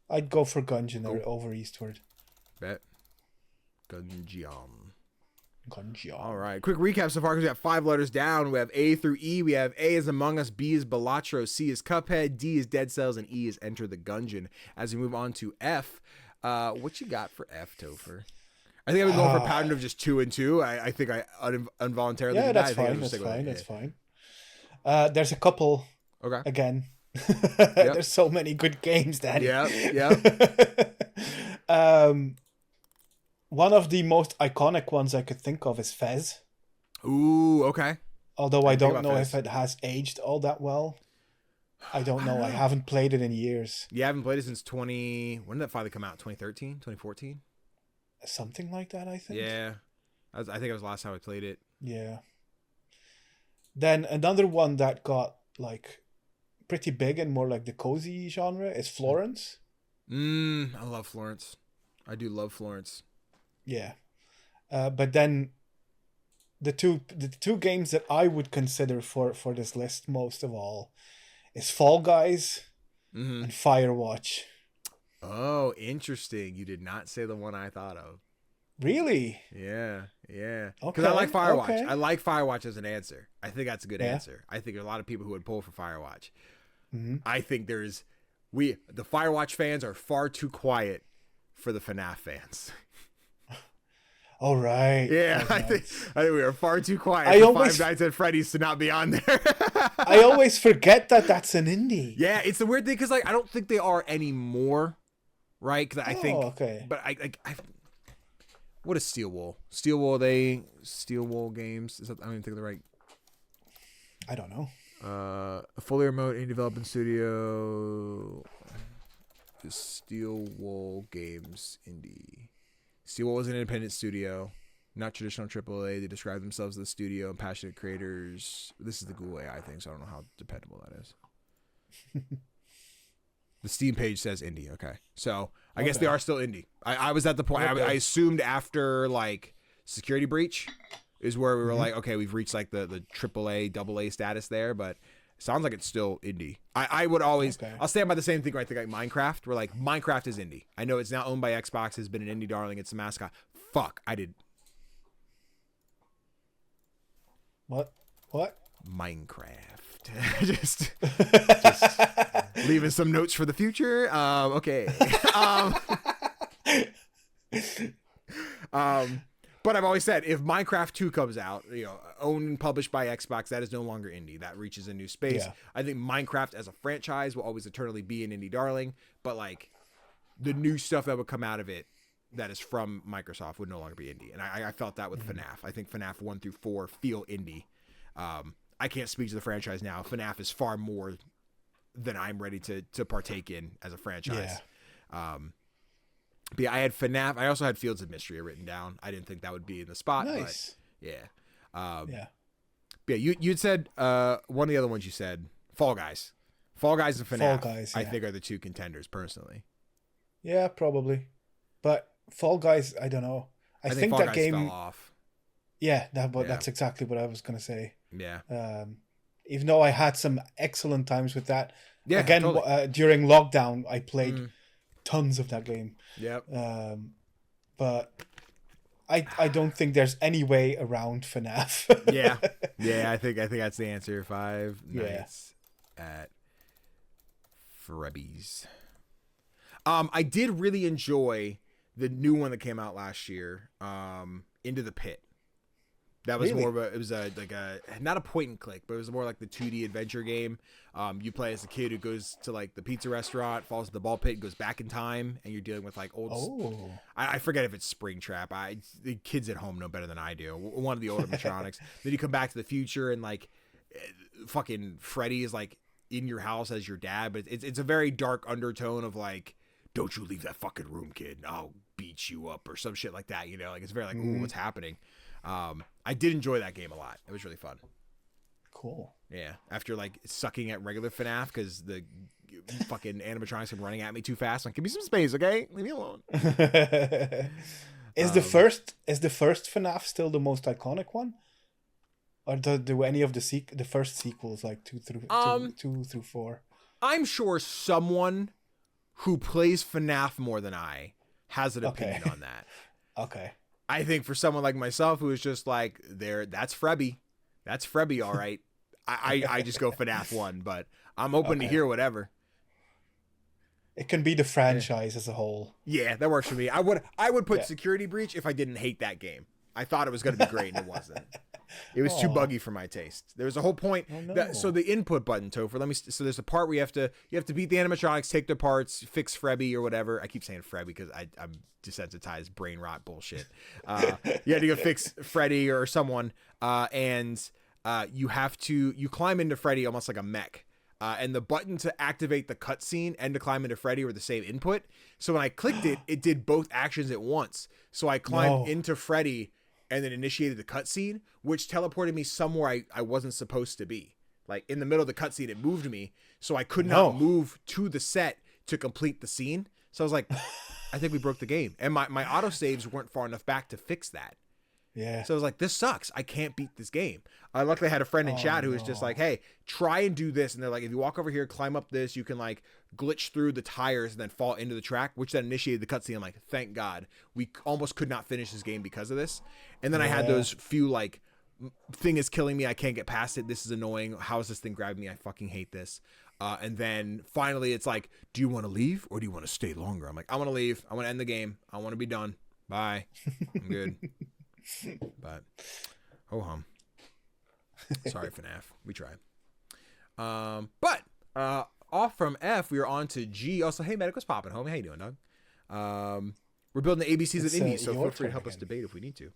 I'd go for Gungeon over Eastward. Bet. Gungeon. All right. Quick recap so far because we have 5 letters down. We have A through E. We have A is Among Us, B is Balatro, C is Cuphead, D is Dead Cells, and E is Enter the Gungeon. As we move on to F, what you got for F, Tofr? I think I've been going for a pattern of just 2 and 2. I think I involuntarily did that. That's fine. There's a couple. Okay. Again. There's so many good games, Daddy. Yeah. One of the most iconic ones I could think of is Fez. Ooh, okay. Although I don't know if it has aged all that well. I don't know. I haven't played it in years. You haven't played it since when did that finally come out? 2013? 2014? Something like that, I think. Yeah. I think it was the last time I played it. Yeah. Then another one that got like pretty big and more like the cozy genre is Florence. I love Florence. I do love Florence. Yeah. But then the two games that I would consider for this list most of all is Fall Guys and Firewatch. Oh, interesting. You did not say the one I thought of. Really? Yeah. Okay. Because I like Firewatch. Okay. I like Firewatch as an answer. I think that's a good answer. I think there's a lot of people who would pull for Firewatch. I think the Firewatch fans are far too quiet for the FNAF fans. All right. Yeah, I think we are far too quiet for Five Nights at Freddy's to not be on there. I always forget that that's an indie. Yeah, it's a weird thing because like I don't think they are anymore, right? Because I think, but I what is Steel Wool? Steel Wool Games? Is that, I don't even think they're right. I don't know. A fully remote indie development studio. Steel Wool Games indie. Steel Wool is an independent studio, not traditional AAA. They describe themselves as a studio and passionate creators. This is the Google AI thing, so I don't know how dependable that is. The Steam page says indie. Okay, so I guess they are still indie. I was at the point. I assumed after like Security Breach is where we were like, okay, we've reached like the AAA, AA status there, but Sounds like it's still indie. I would always, Okay. I'll stand by the same thing where I think like Minecraft, where like Minecraft is indie. I know it's now owned by Xbox, has been an indie darling, it's a mascot. Fuck, I did What? Minecraft. just leaving some notes for the future. Okay. But I've always said if Minecraft 2 comes out, owned and published by Xbox, that is no longer indie. That reaches a new space. Yeah. I think Minecraft as a franchise will always eternally be an indie darling, but like the new stuff that would come out of it that is from Microsoft would no longer be indie. And I felt that with FNAF. I think FNAF 1 through 4 feel indie. I can't speak to the franchise now. FNAF is far more than I'm ready to partake in as a franchise. Yeah. But yeah, I had FNAF. I also had Fields of Mystery written down. I didn't think that would be in the spot. Nice. But yeah. Yeah. But yeah, you'd said one of the other ones you said, Fall Guys. Fall Guys and FNAF, Fall Guys, I yeah. think are the two contenders personally. Yeah, probably. But Fall Guys, I don't know. I think Fall that Guys game fell off. Yeah, that's exactly what I was gonna say. Yeah. Even though I had some excellent times with that. Yeah. Again, totally. During lockdown, I played tons of that game. Yep. But I don't think there's any way around FNAF. Yeah. I think that's the answer. 5 nights at Freddy's. I did really enjoy the new one that came out last year, Into the Pit. That was Really? more of a, it was like a, not a point and click, but it was more like the 2D adventure game. You play as a kid who goes to like the pizza restaurant, falls in the ball pit, goes back in time, and you're dealing with like old. Oh. I forget if it's Springtrap. The kids at home know better than I do. One of the old animatronics. Then you come back to the future and like fucking Freddy is like in your house as your dad, but it's a very dark undertone of like, don't you leave that fucking room, kid. I'll beat you up or some shit like that. Like it's very like, ooh, what's happening? I did enjoy that game a lot. It was really fun. Cool. Yeah. After like sucking at regular FNAF because the fucking animatronics are running at me too fast. Like, give me some space, okay? Leave me alone. Is the first FNAF still the most iconic one? Or do any of the first sequels like 2 through 4? I'm sure someone who plays FNAF more than I has an opinion on that. Okay. I think for someone like myself who is just like, that's Frebby. That's Frebby, all right. I just go FNAF 1, but I'm open to hear whatever. It can be the franchise as a whole. Yeah, that works for me. I would put Security Breach if I didn't hate that game. I thought it was going to be great and it wasn't. It was too buggy for my taste. There was a whole point. So the input button, Tofr, so there's a part where you have to beat the animatronics, take their parts, fix Frebby or whatever. I keep saying Frebby because I'm desensitized, brain rot bullshit. You had to go fix Freddy or someone, and you climb into Freddy almost like a mech. And the button to activate the cutscene and to climb into Freddy were the same input. So when I clicked it, it did both actions at once. So I climbed into Freddy and then initiated the cutscene, which teleported me somewhere I wasn't supposed to be. Like in the middle of the cutscene, it moved me, so I could not move to the set to complete the scene. So I was like, I think we broke the game, and my autosaves weren't far enough back to fix that. Yeah. So I was like, this sucks. I can't beat this game. I luckily had a friend in chat who was just like, hey, try and do this. And they're like, if you walk over here, climb up this, you can like glitch through the tires and then fall into the track, which then initiated the cutscene. I'm like, thank God. We almost could not finish this game because of this. And then I had those few like, thing is killing me. I can't get past it. This is annoying. How is this thing grabbing me? I fucking hate this. And then finally it's like, do you want to leave or do you want to stay longer? I'm like, I want to leave. I want to end the game. I want to be done. Bye. I'm good. But hum. Sorry, FNAF. We tried. But off from F, we are on to G. Also, hey, Medic, what's popping, homie? How you doing, dog? We're building the ABCs of indie, so feel free to help us debate if we need to.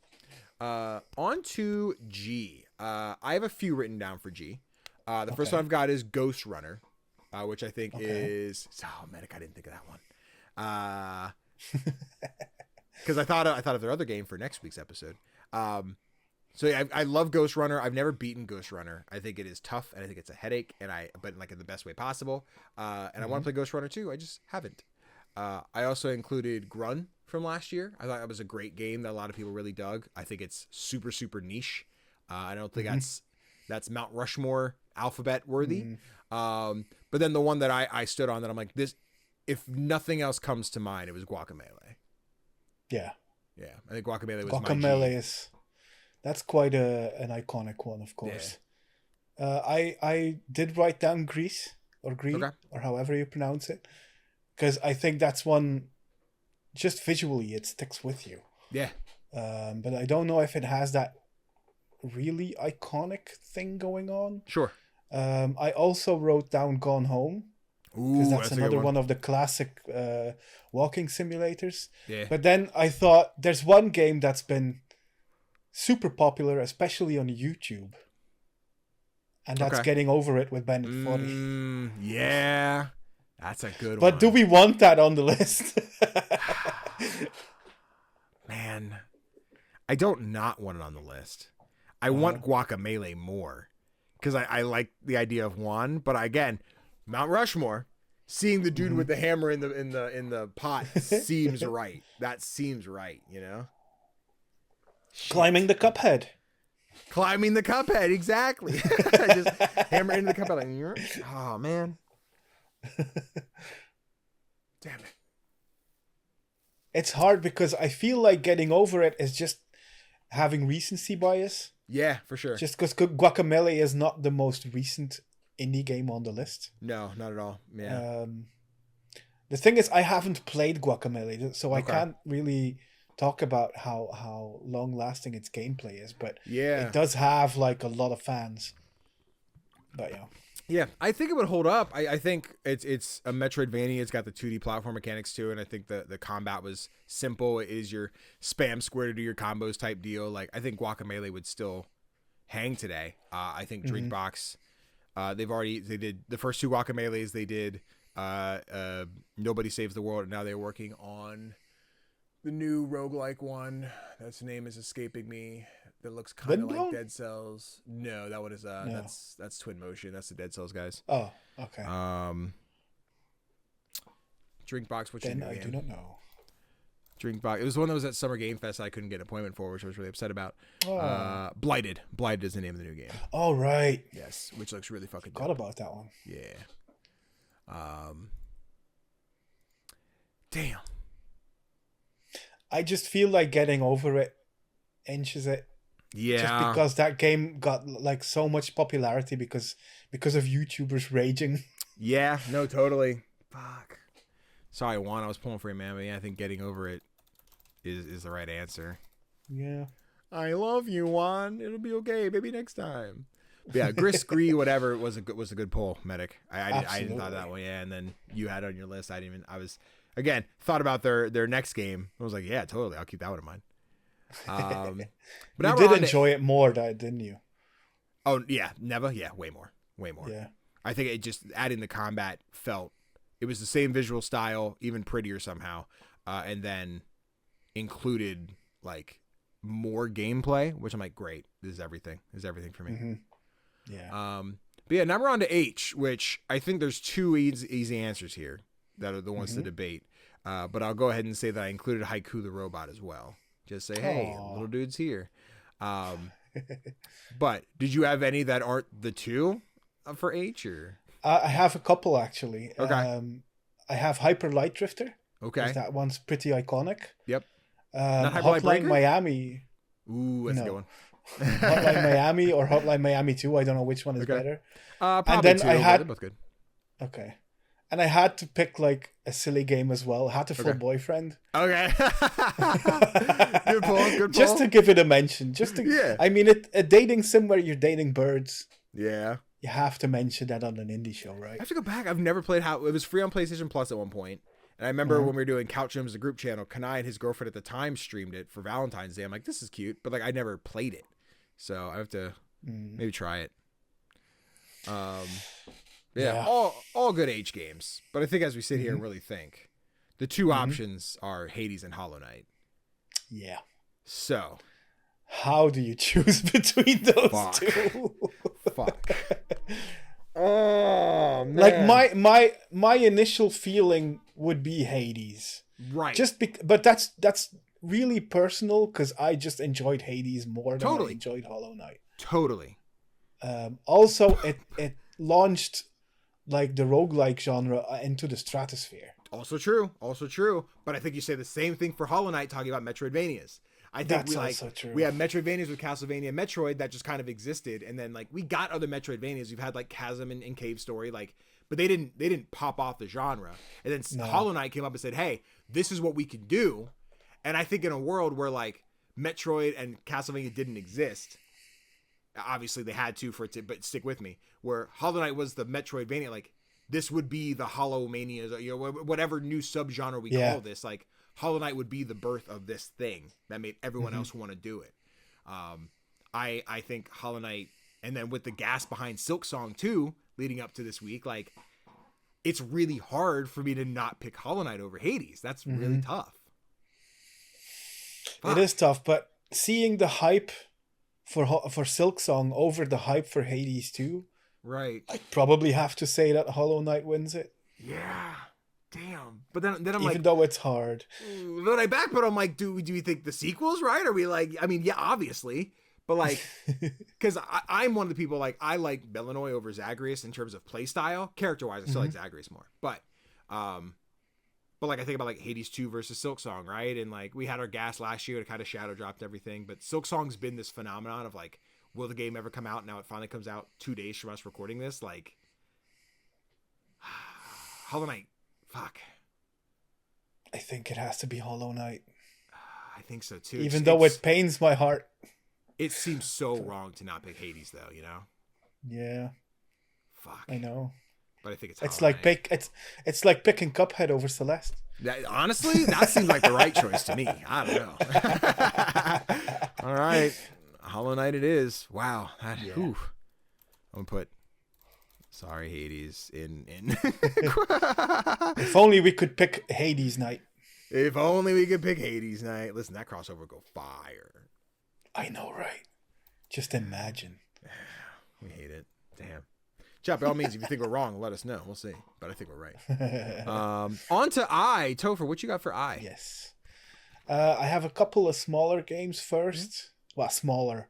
On to G. I have a few written down for G. The first one I've got is Ghost Runner, which I think is... Oh, Medic, I didn't think of that one. Because I thought of their other game for next week's episode. So yeah, I love Ghost Runner. I've never beaten Ghost Runner. I think it is tough, and I think it's a headache, but like in the best way possible. And I want to play Ghost Runner too. I just haven't. I also included Grun from last year. I thought that was a great game that a lot of people really dug. I think it's super, super niche. I don't think that's Mount Rushmore alphabet worthy. But then the one that I stood on that I'm like, this, if nothing else comes to mind, it was Guacamelee. Yeah. Yeah, I think Guacamelee was Guacamelee is, that's quite an iconic one, of course. Yeah. I did write down Grease or Gree, or however you pronounce it, because I think that's one, just visually it sticks with you. Yeah. But I don't know if it has that really iconic thing going on. Sure. I also wrote down Gone Home. Because that's another one of the classic walking simulators. Yeah. But then I thought there's one game that's been super popular, especially on YouTube. And that's Getting Over It with Bandit 40. Yeah. That's a good one. But do we want that on the list? Man, I don't not want it on the list. I want Guacamelee more. Because I like the idea of one, but again, Mount Rushmore, seeing the dude with the hammer in the pot seems right. That seems right, you know. Climbing the Cuphead. Climbing the Cuphead, exactly. Just hammer into the Cuphead. Like, oh man, damn it. It's hard because I feel like Getting Over It is just having recency bias. Yeah, for sure. Just because Guacamelee is not the most recent indie game on the list. No, not at all. Yeah. The thing is, I haven't played Guacamelee, so I can't really talk about how long lasting its gameplay is. But yeah, it does have like a lot of fans. But yeah. Yeah, I think it would hold up. I think it's a Metroidvania. It's got the 2D platform mechanics too, and I think the combat was simple. It is your spam square to do your combos type deal. Like I think Guacamelee would still hang today. I think Drinkbox, they did the first two Guacamelees. They did Nobody Saves the World, and now they're working on the new roguelike one. That's name is escaping me. That looks kind of like Dead Cells. No, that one is that's Twin Motion. That's the Dead Cells guys. Oh, okay. Drinkbox, which then I do not know. Drinkbox. It was one that was at Summer Game Fest I couldn't get an appointment for, which I was really upset about. Blighted. Blighted is the name of the new game. Oh right. Yes, which looks really fucking Forgot about that one. Yeah. Damn. I just feel like Getting Over It inches it. Yeah. Just because that game got like so much popularity because of YouTubers raging. Yeah, no, totally. Fuck. Sorry, Juan, I was pulling for you, man, but yeah, I think Getting Over It is the right answer. Yeah. I love you, Juan. It'll be okay. Maybe next time. But yeah, Gree, whatever, was a good pull, Medic. I didn't thought that way, yeah, and then you had it on your list. Again, thought about their next game. I was like, yeah, totally. I'll keep that one in mind. But you did enjoy it more, didn't you? Oh yeah, never. Yeah, way more. Yeah, I think it just adding the combat it was the same visual style, even prettier somehow, and then included like more gameplay, which I'm like, great. This is everything. This is everything for me. Mm-hmm. Yeah. But yeah, now we're on to H, which I think there's two easy answers here that are the ones to debate. But I'll go ahead and say that I included Haiku the Robot as well. Just say, hey, little dude's here. But did you have any that aren't the two for H? Or I have a couple actually. Okay. I have Hyper Light Drifter. Okay. That one's pretty iconic. Yep. Hotline Miami. Ooh, that's a good one. Hotline Miami or Hotline Miami 2. I don't know which one is better. Probably and then two. They're both good. Okay. And I had to pick like a silly game as well. Hatoful Boyfriend. Okay. Good pull. Just to give it a mention. I mean, a dating sim where you're dating birds. Yeah. You have to mention that on an indie show, right? I have to go back. I've never played it was free on PlayStation Plus at one point. And I remember when we were doing Couch Gyms, the group channel, Kanai and his girlfriend at the time streamed it for Valentine's Day. I'm like, this is cute. But like, I never played it. So I have to maybe try it. Yeah, all good H games. But I think as we sit here and really think, the two options are Hades and Hollow Knight. Yeah. So, how do you choose between those two? Fuck. Oh man. Like my initial feeling would be Hades. Right. But that's really personal because I just enjoyed Hades more than I enjoyed Hollow Knight. Totally. Also, it launched like the roguelike genre into the stratosphere. Also true. Also true. But I think you say the same thing for Hollow Knight talking about Metroidvanias. I think That's also true. We have Metroidvanias with Castlevania and Metroid that just kind of existed, and then like we got other Metroidvanias. We've had like Chasm and Cave Story, like, but they didn't pop off the genre. And then Hollow Knight came up and said, "Hey, this is what we can do." And I think in a world where like Metroid and Castlevania didn't exist, obviously they had to for it to, but stick with me, where Hollow Knight was the Metroidvania, like this would be the Hollow Manias, whatever new subgenre we call this, like Hollow Knight would be the birth of this thing that made everyone else want to do it. I think Hollow Knight, and then with the gas behind Silk Song too, leading up to this week, like it's really hard for me to not pick Hollow Knight over Hades. That's really tough. It is tough, but seeing the hype for Silk Song over the hype for Hades too, right? I probably have to say that Hollow Knight wins it. Yeah. Damn. But then I'm even like, even though it's hard. Then I back, but I'm like, do we think the sequel's right? Are we like, I mean, yeah, obviously, but like, because I'm one of the people, like, I like Melanoy over Zagreus in terms of play style. Character wise, I still like Zagreus more. But like I think about like Hades 2 versus Silk Song, right? And like we had our gas last year, it kind of shadow dropped everything. But Silk Song's been this phenomenon of like, will the game ever come out? Now it finally comes out 2 days from us recording this. Like, Hollow Knight. Fuck. I think it has to be Hollow Knight. I think so too. Even though it pains my heart. It seems so wrong to not pick Hades though, you know? Yeah. Fuck. I know. But I think it's like it's like picking Cuphead over Celeste. Honestly, that seems like the right choice to me. I don't know. All right. Hollow Knight it is. Wow. I'm gonna put sorry, Hades in. If only we could pick Hades Knight. If only we could pick Hades Knight. Listen, that crossover would go fire. I know, right? Just imagine. We hate it. Damn. Chat, by all means, if you think we're wrong, let us know. We'll see. But I think we're right. On to I. Tofr, what you got for I? Yes. I have a couple of smaller games first. Well, smaller.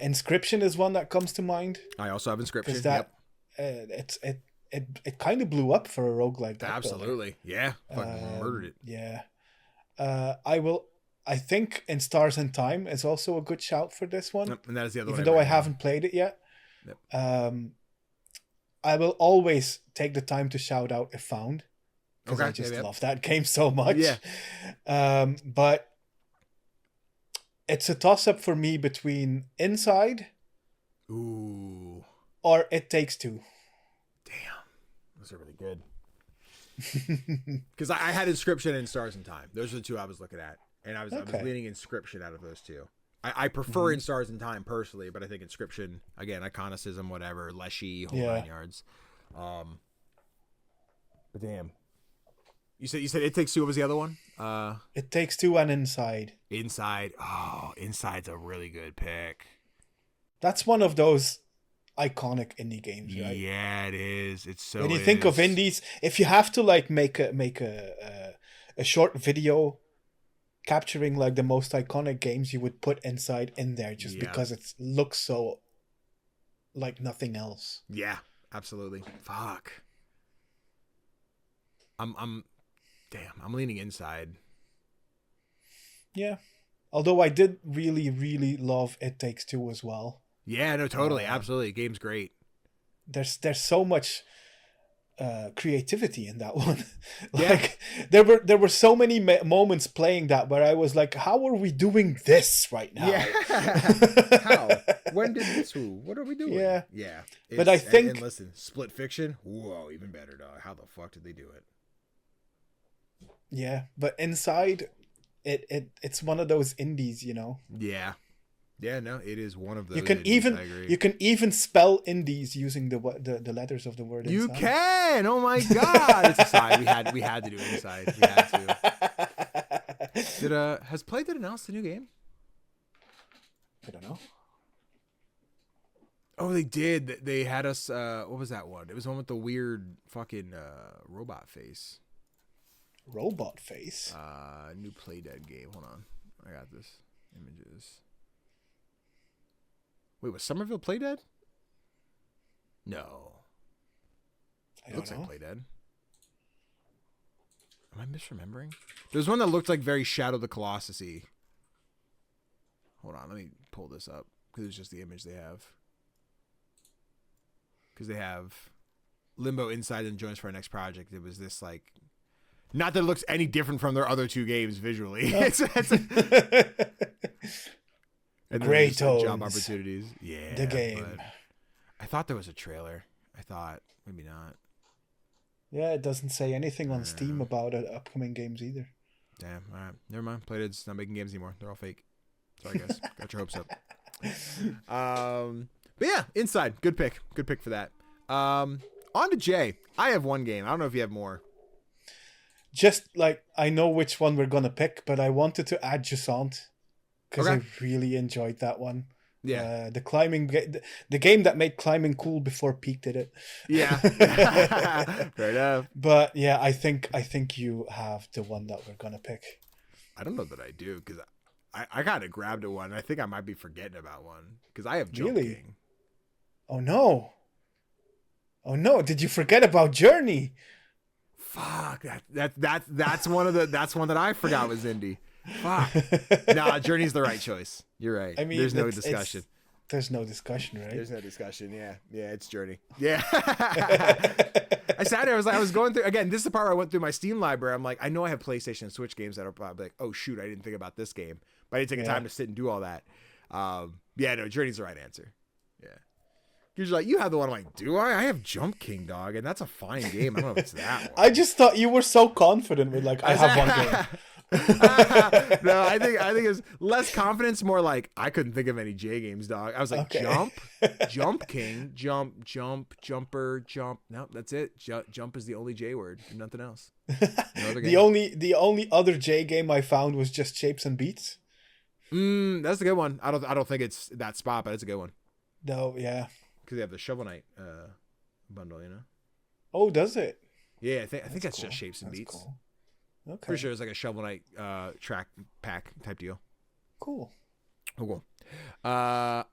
Inscription is one that comes to mind. I also have Inscription. That, it kind of blew up for a roguelike. Absolutely. Yeah. Fucking murdered it. Yeah. I think In Stars and Time is also a good shout for this one. And that is the other one. Even though I haven't played it yet. Yep. I will always take the time to shout out If Found. Because I just love that game so much. Yeah. But it's a toss-up for me between Inside or It Takes Two. Damn. Those are really good. Because I had Inscription and Stars and Time. Those are the two I was looking at. And I was leaning Inscription out of those two. I prefer In Stars and Time personally, but I think Inscription, again, iconicism, whatever, Leshy, whole 9 yards. But damn. You said It Takes Two. What was the other one? It Takes Two and Inside. Inside. Oh, Inside's a really good pick. That's one of those iconic indie games, right? Yeah, it is. It's so. When you think of indies, if you have to like make a short video capturing like the most iconic games, you would put Inside in there just because it looks so like nothing else. Yeah, absolutely. Fuck. I'm leaning Inside. Yeah. Although I did really, really love It Takes Two as well. Yeah, no, totally. Absolutely. Game's great. There's so much creativity in that one. Like there were so many moments playing that where I was like, how are we doing this right now? Yeah. How? When did this? What are we doing? Yeah. Yeah. But I think and listen, Split Fiction. Whoa, even better, dog. How the fuck did they do it? Yeah, but Inside, it's one of those indies, you know. Yeah. Yeah, no, it is one of those. You can even spell indies using the letters of the word. You Inside. can. Oh my god! It's a side. We had to do Inside. We had to. Has Playdad announced a new game? I don't know. Oh, they did. They had us. What was that one? It was the one with the weird fucking robot face. Robot face. New Playdad game. Hold on, I got this. Images. Wait, was Somerville Playdad? No. I It don't looks know. like Playdead. Am I misremembering? There's one that looked like very Shadow of the Colossus-y. Hold on, let me pull this up because it's just the image they have. Because they have Limbo Inside and joins for our next project. It was this like, not that it looks any different from their other 2 games visually. No. And then Grey just, like, job Tones. opportunities. Yeah, The game. but I thought there was a trailer. I thought maybe not. Yeah, it doesn't say anything on Steam about upcoming games either. Damn. All right, never mind. Playdead's not making games anymore. They're all fake. Sorry, guys. Got your hopes up. But yeah, Inside. Good pick. Good pick for that. On to Jay. I have one game. I don't know if you have more. Just like, I know which one we're gonna pick, but I wanted to add Jusant because Okay. I really enjoyed that one. Yeah. The climbing, the game that made climbing cool before Peak did it. Yeah. Fair enough. But yeah, I think you have the one that we're gonna pick. I don't know that I do because I kind of grabbed a one. I think I might be forgetting about one because I have Jump Really? King. Oh no! Oh no! Did you forget about Journey? Fuck. That's one that I forgot was indie. Fuck. Nah, Journey's the right choice. You're right. I mean, there's no it's- discussion. There's no discussion, right? There's no discussion. Yeah, it's Journey. Yeah. I sat there. I was going through again. This is the part where I went through my Steam library. I'm like, I know I have PlayStation and Switch games that are probably like, oh shoot, I didn't think about this game, but I didn't take the time to sit and do all that. Yeah, no, Journey's the right answer. Yeah. Because you're like, you have the one. I'm like, do I? I have Jump King, dog, and that's a fine game. I don't know if it's that one. I just thought you were so confident with like, I have one game. No, I think it's less confidence, more like I couldn't think of any J games, dog. I was like, Okay. Jump King, Jumper. No, that's it. Jump is the only J word, nothing else. No other game. The only other J game I found was just Shapes and Beats. That's a good one. I don't think it's that spot, but it's a good one No, yeah. because they have the Shovel Knight bundle, you know. Oh, does it? Yeah, I think that's cool. just Shapes and That's Beats. cool. Okay. Pretty sure it's like a Shovel Knight track pack type deal. Cool. Oh, cool.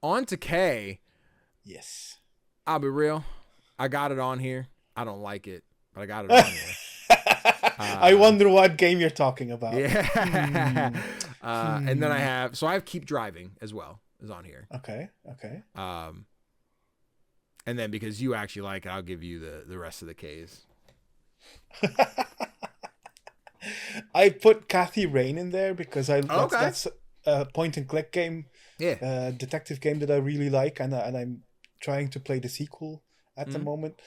On to K. Yes. I'll be real. I got it on here. I don't like it, but I got it on here. I wonder what game you're talking about. Yeah. And then I have Keep Driving as well is on here. Okay. And then because you actually like it, I'll give you the rest of the K's. I put Kathy Rain in there because that's a point and click game, Yeah. detective game that I really like, and I'm trying to play the sequel at the moment.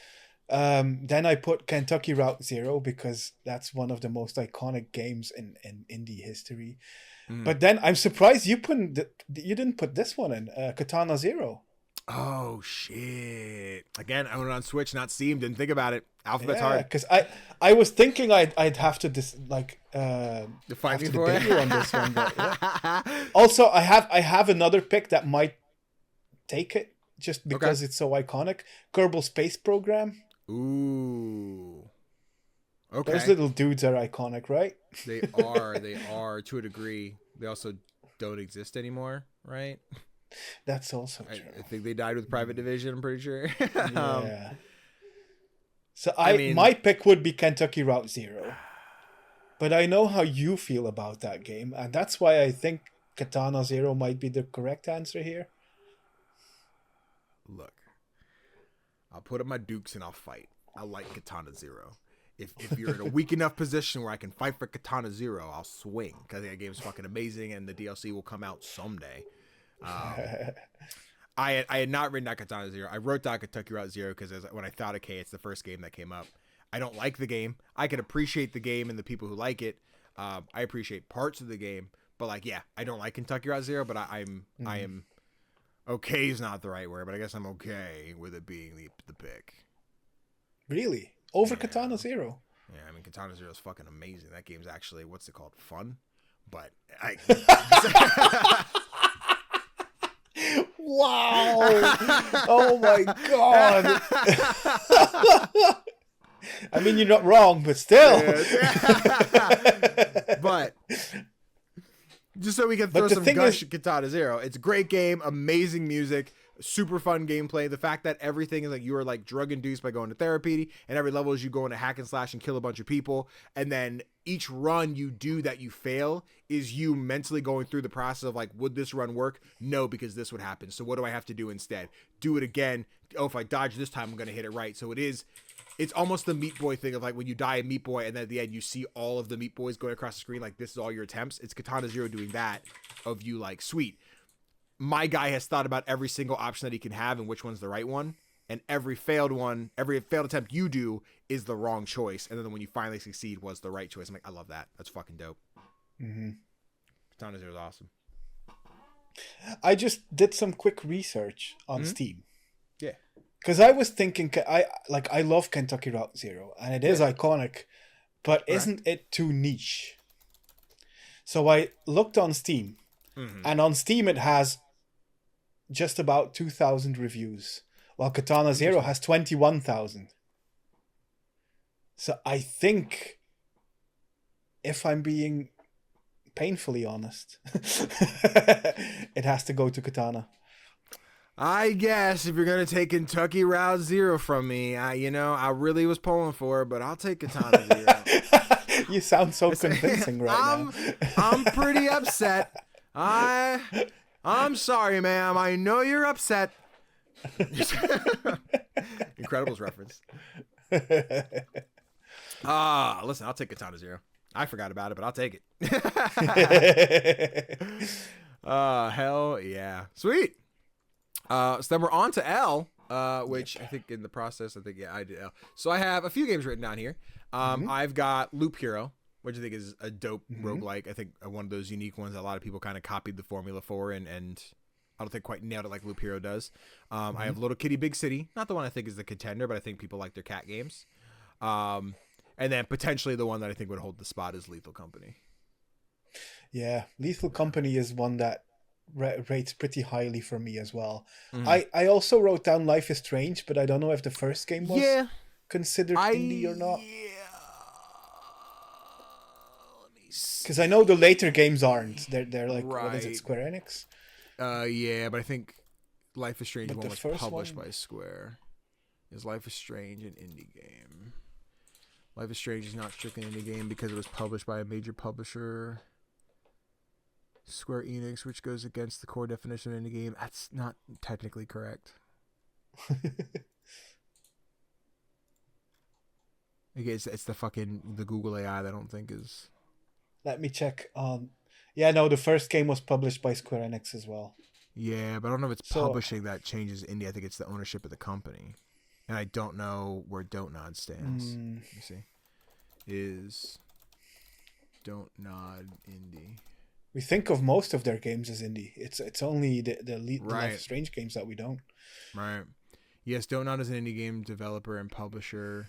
Then I put Kentucky Route Zero because that's one of the most iconic games in indie history. But then I'm surprised you didn't put this one in, Katana Zero. Oh shit! Again, I went on Switch, not Steam. Didn't think about it. Alphabet's Yeah, hard. because I was thinking I'd have to Fight have me to for debate it. you on this one. But yeah. Also, I have another pick that might take it just because it's so iconic. Kerbal Space Program. Ooh. Okay. Those little dudes are iconic, right? They are to a degree. They also don't exist anymore, right? That's also true. I think they died with Private Division. I'm pretty sure. Yeah. So I mean- my pick would be Kentucky Route Zero, but I know how you feel about that game, and that's why I think Katana Zero might be the correct answer here. Look, I'll put up my dukes and I'll fight. I like Katana Zero. If you're in a weak enough position where I can fight for Katana Zero, I'll swing because that game's fucking amazing and the DLC will come out someday. I had not written down Katana Zero. I wrote down Kentucky Route Zero because when I thought, okay, it's the first game that came up. I don't like the game. I can appreciate the game and the people who like it. I appreciate parts of the game, but like, yeah, I don't like Kentucky Route Zero. But I am okay is not the right word, but I guess I'm okay with it being the pick. Really? Over Katana Zero? Yeah, I mean, Katana Zero is fucking amazing. That game's actually, what's it called? Fun? But I... Wow! Oh my god! I mean, you're not wrong, but still. But just so we can throw the some thing gush is- at Katana Zero, it's a great game, amazing music, super fun gameplay. The fact that everything is like you are like drug induced by going to therapy, and every level is you go into hack and slash and kill a bunch of people, and then each run you do that you fail is you mentally going through the process of like, would this run work? No, because this would happen. So what do I have to do instead? Do it again. Oh, if I dodge this time, I'm gonna hit it right. So it's almost the Meat Boy thing of like when you die in Meat Boy and then at the end you see all of the Meat Boys going across the screen like this is all your attempts. It's Katana Zero doing that of you like, sweet. My guy has thought about every single option that he can have and which one's the right one. And every failed attempt you do is the wrong choice. And then when you finally succeed was the right choice. I'm like, I love that. That's fucking dope. Mm-hmm. Katana Zero is awesome. I just did some quick research on Steam. Yeah. Because I was thinking, I love Kentucky Route Zero, and it is iconic, but isn't it too niche? So I looked on Steam, and on Steam it has just about 2,000 reviews, while Katana Zero has 21,000. So I think, if I'm being painfully honest, it has to go to Katana. I guess if you're gonna take Kentucky Route Zero from me, I really was pulling for it, but I'll take Katana Zero. You sound so convincing now. I'm pretty upset. I'm sorry, ma'am. I know you're upset. Incredibles reference. Listen, I'll take Katana Zero. I forgot about it, but I'll take it. Hell yeah. Sweet. So then we're on to L, which I think in the process, I did L. So I have a few games written down here. I've got Loop Hero, which I think is a dope roguelike. I think one of those unique ones that a lot of people kind of copied the formula for, and I don't think quite nailed it like Loop Hero does. I have Little Kitty Big City, not the one I think is the contender, but I think people like their cat games. And then potentially the one that I think would hold the spot is Lethal Company. Yeah, Lethal Company is one that rates pretty highly for me as well. I also wrote down Life is Strange, but I don't know if the first game was considered indie or not. Because I know the later games aren't. They're like, what is it, Square Enix? Yeah, but I think Life is Strange But was published by Square. Is Life is Strange an indie game? Life is Strange is not strictly an indie game because it was published by a major publisher, Square Enix, which goes against the core definition of indie game. That's not technically correct. It's the Google AI that I don't think is. Let me check on. Yeah, no, the first game was published by Square Enix as well. Yeah, but I don't know if it's publishing that changes indie. I think it's the ownership of the company. And I don't know where Don't Nod stands. Let me see. Is Don't Nod indie? We think of most of their games as indie. It's only the Life is Strange games that we don't. Right. Yes, Don't Nod is an indie game developer and publisher.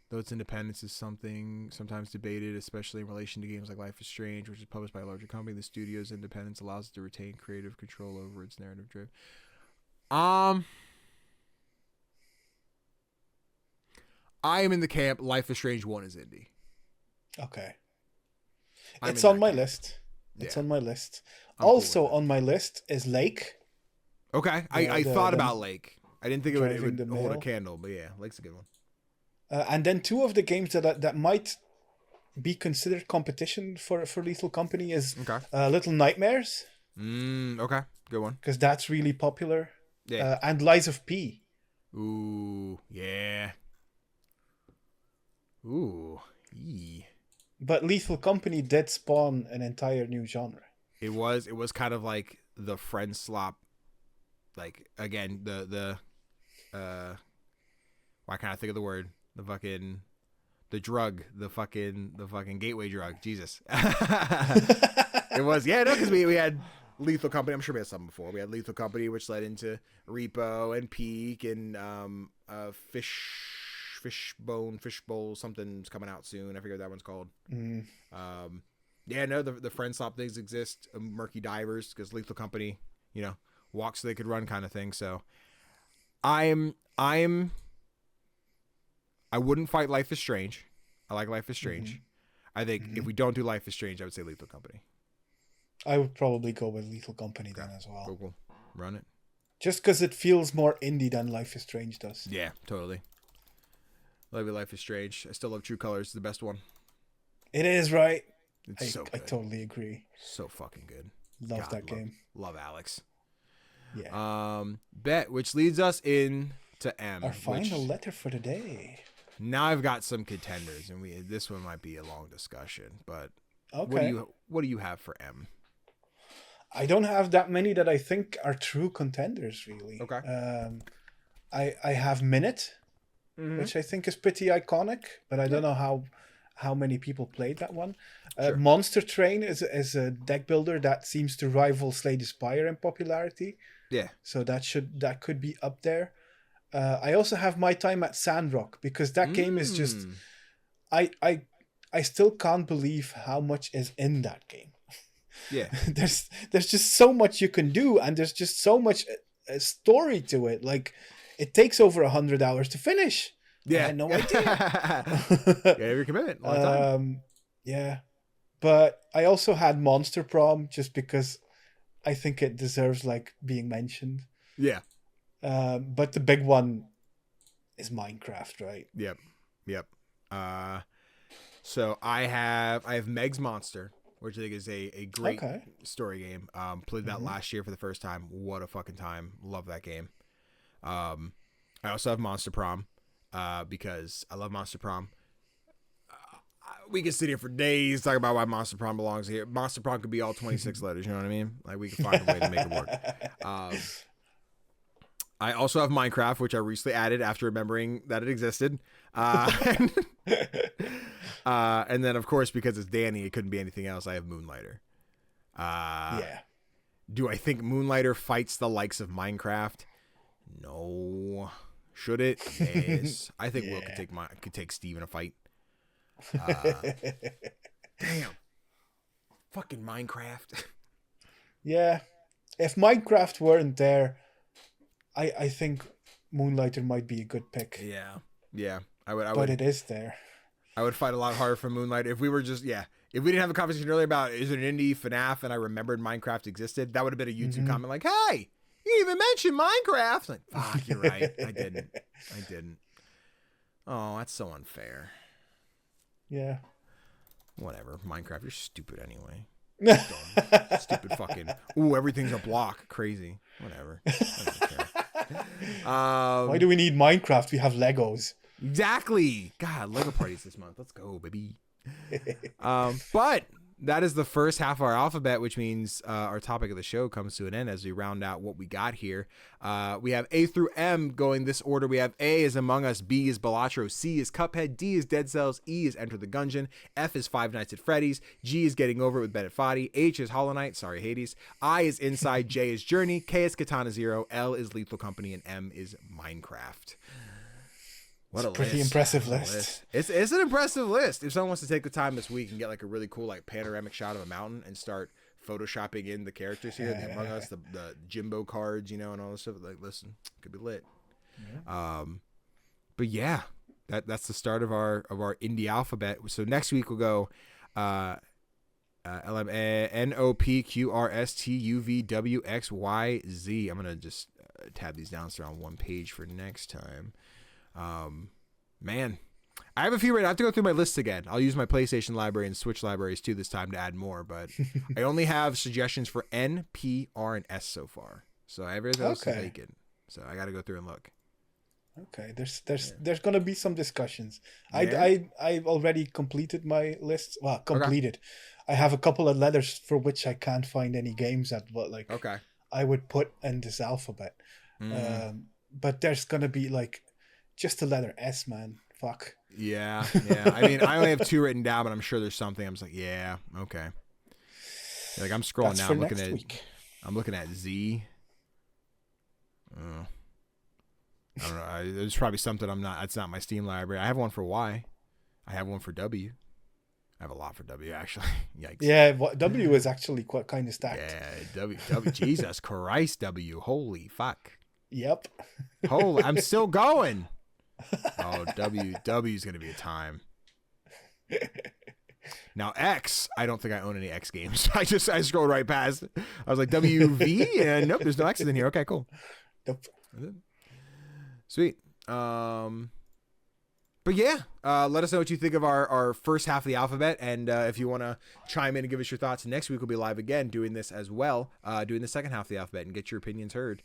Though its independence is something sometimes debated, especially in relation to games like Life is Strange, which is published by a larger company. The studio's independence allows it to retain creative control over its narrative drive. I am in the camp Life is Strange 1 is indie. Okay. It's on my list. It's on my list. Also on my list is Lake. Okay. I thought about Lake. I didn't think it would hold a candle, but yeah, Lake's a good one. And then two of the games that might be considered competition for Lethal Company is Little Nightmares. Okay. Good one. Because that's really popular. Yeah. And Lies of P. Ooh, yeah. Ooh, yee. But Lethal Company did spawn an entire new genre. It was kind of like the friend slop, like again the why can't I think of the word? The fucking gateway drug. Jesus. It was because we had Lethal Company. I'm sure we had something before. We had Lethal Company, which led into Repo and Peak and Fishbowl, something's coming out soon. I forget what that one's called. The friend swap things exist. Murky Divers, because Lethal Company, walk so they could run kind of thing. So I wouldn't fight Life is Strange. I like Life is Strange. I think if we don't do Life is Strange, I would say Lethal Company. I would probably go with Lethal Company then as well. Cool. Run it. Just because it feels more indie than Life is Strange does. Yeah, totally. Life is Strange. I still love True Colors. It's the best one. It is, right? It's so good. I totally agree. So fucking good. Love that game. Love Alex. Yeah. Bet, which leads us in to M. Our final letter for the day. Now I've got some contenders, and this one might be a long discussion, but okay. What do you have for M? I don't have that many that I think are true contenders, really. Okay. I have Minute, which I think is pretty iconic, but I don't know how many people played that one. Sure. Monster Train is a deck builder that seems to rival Slay the Spire in popularity. Yeah. So that could be up there. I also have My Time at Sandrock, because that game is just I still can't believe how much is in that game. Yeah. There's just so much you can do, and there's just so much story to it. Like, it takes over 100 hours to finish. Yeah. I had no idea. Yeah, every commitment. Long time. Yeah. But I also had Monster Prom, just because I think it deserves like being mentioned. Yeah. But the big one is Minecraft, right? Yep. So I have Meg's Monster, which I think is a great story game. Played that last year for the first time. What a fucking time. Love that game. I also have Monster Prom, because I love Monster Prom. We can sit here for days talking about why Monster Prom belongs here. Monster Prom could be all 26 letters, you know what I mean? Like, we can find a way to make it work. I also have Minecraft, which I recently added after remembering that it existed. And then, of course, because it's Danny, it couldn't be anything else. I have Moonlighter. Yeah. Do I think Moonlighter fights the likes of Minecraft? No. Should it? Yes. I think Will could take Steve in a fight. Damn. Fucking Minecraft. Yeah. If Minecraft weren't there, I think Moonlighter might be a good pick. Yeah. I would. But it is there. I would fight a lot harder for Moonlighter if we were just if we didn't have a conversation earlier about is it an indie FNAF and I remembered Minecraft existed. That would have been a YouTube comment like, "Hey, you didn't even mention Minecraft." Like, fuck, you're right. I didn't. Oh, that's so unfair. Yeah. Whatever. Minecraft, you're stupid anyway. Dumb. Stupid fucking. Ooh, everything's a block. Crazy. Whatever. I don't care. Why do we need Minecraft? We have Legos. Exactly. God, Lego parties this month. Let's go, baby. But that is the first half of our alphabet, which means our topic of the show comes to an end as we round out what we got here. We have A through M going this order. We have A is Among Us, B is Balatro, C is Cuphead, D is Dead Cells, E is Enter the Gungeon, F is Five Nights at Freddy's, G is Getting Over It with Bennett Foddy, H is Hollow Knight, sorry Hades, I is Inside, J is Journey, K is Katana Zero, L is Lethal Company, and M is Minecraft. What it's a pretty impressive list. It's an impressive list. If someone wants to take the time this week and get like a really cool like panoramic shot of a mountain and start photoshopping in the characters here, the Among Us, the Jimbo cards, and all this stuff, like, listen, could be lit. Yeah. But yeah, that's the start of our indie alphabet. So next week we'll go LMNOPQRSTUVWXYZ. I'm gonna just tab these down so they're on one page for next time. Man, I have a few right now. I have to go through my lists again. I'll use my PlayStation library and Switch libraries too this time to add more, but I only have suggestions for N, P, R, and S so far. So everything else is vacant. So I got to go through and look. Okay, there's gonna be some discussions. Yeah. I've already completed my list. Well, completed. Okay. I have a couple of letters for which I can't find any games at, but like I would put in this alphabet. But there's gonna be like just the letter S, man. Fuck. Yeah. I mean, I only have two written down, but I'm sure there's something. I'm just like, yeah, okay. Like I'm scrolling now. I'm looking at Z. I don't know. There's probably something it's not my Steam library. I have one for Y. I have one for W. I have a lot for W, actually. Yikes. Yeah, W is actually quite kind of stacked. Yeah, W. Jesus Christ, W. Holy fuck. Yep. Holy, I'm still going. Oh, W's going to be a time. Now, X, I don't think I own any X games. I scrolled right past. I was like, WV? And nope, there's no X's in here. Okay, cool. Nope. Sweet. But yeah, let us know what you think of our first half of the alphabet, and if you want to chime in and give us your thoughts, next week we'll be live again doing this as well, doing the second half of the alphabet and get your opinions heard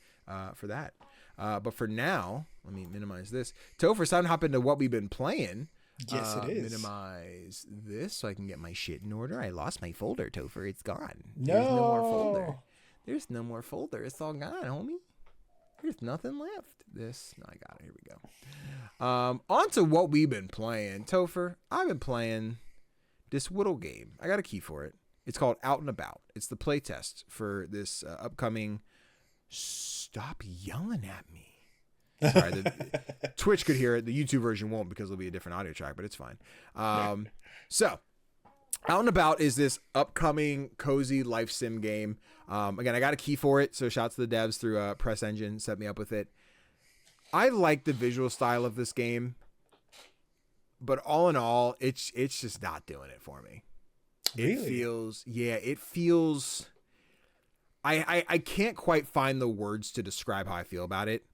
for that. But for now, let me minimize this. Tofr, it's time to hop into what we've been playing. Yes, it is. Minimize this so I can get my shit in order. I lost my folder, Tofr. It's gone. No. There's no more folder. There's no more folder. It's all gone, homie. There's nothing left. I got it. Here we go. On to what we've been playing. Tofr, I've been playing this Whittle game. I got a key for it. It's called Out and About. It's the playtest for this upcoming... Stop yelling at me. Sorry, the Twitch could hear it. The YouTube version won't because it'll be a different audio track, but it's fine. So, Out and About is this upcoming cozy life sim game. Again, I got a key for it, so shout out to the devs through Press Engine, set me up with it. I like the visual style of this game, but all in all, it's just not doing it for me. Really? It feels. I can't quite find the words to describe how I feel about it.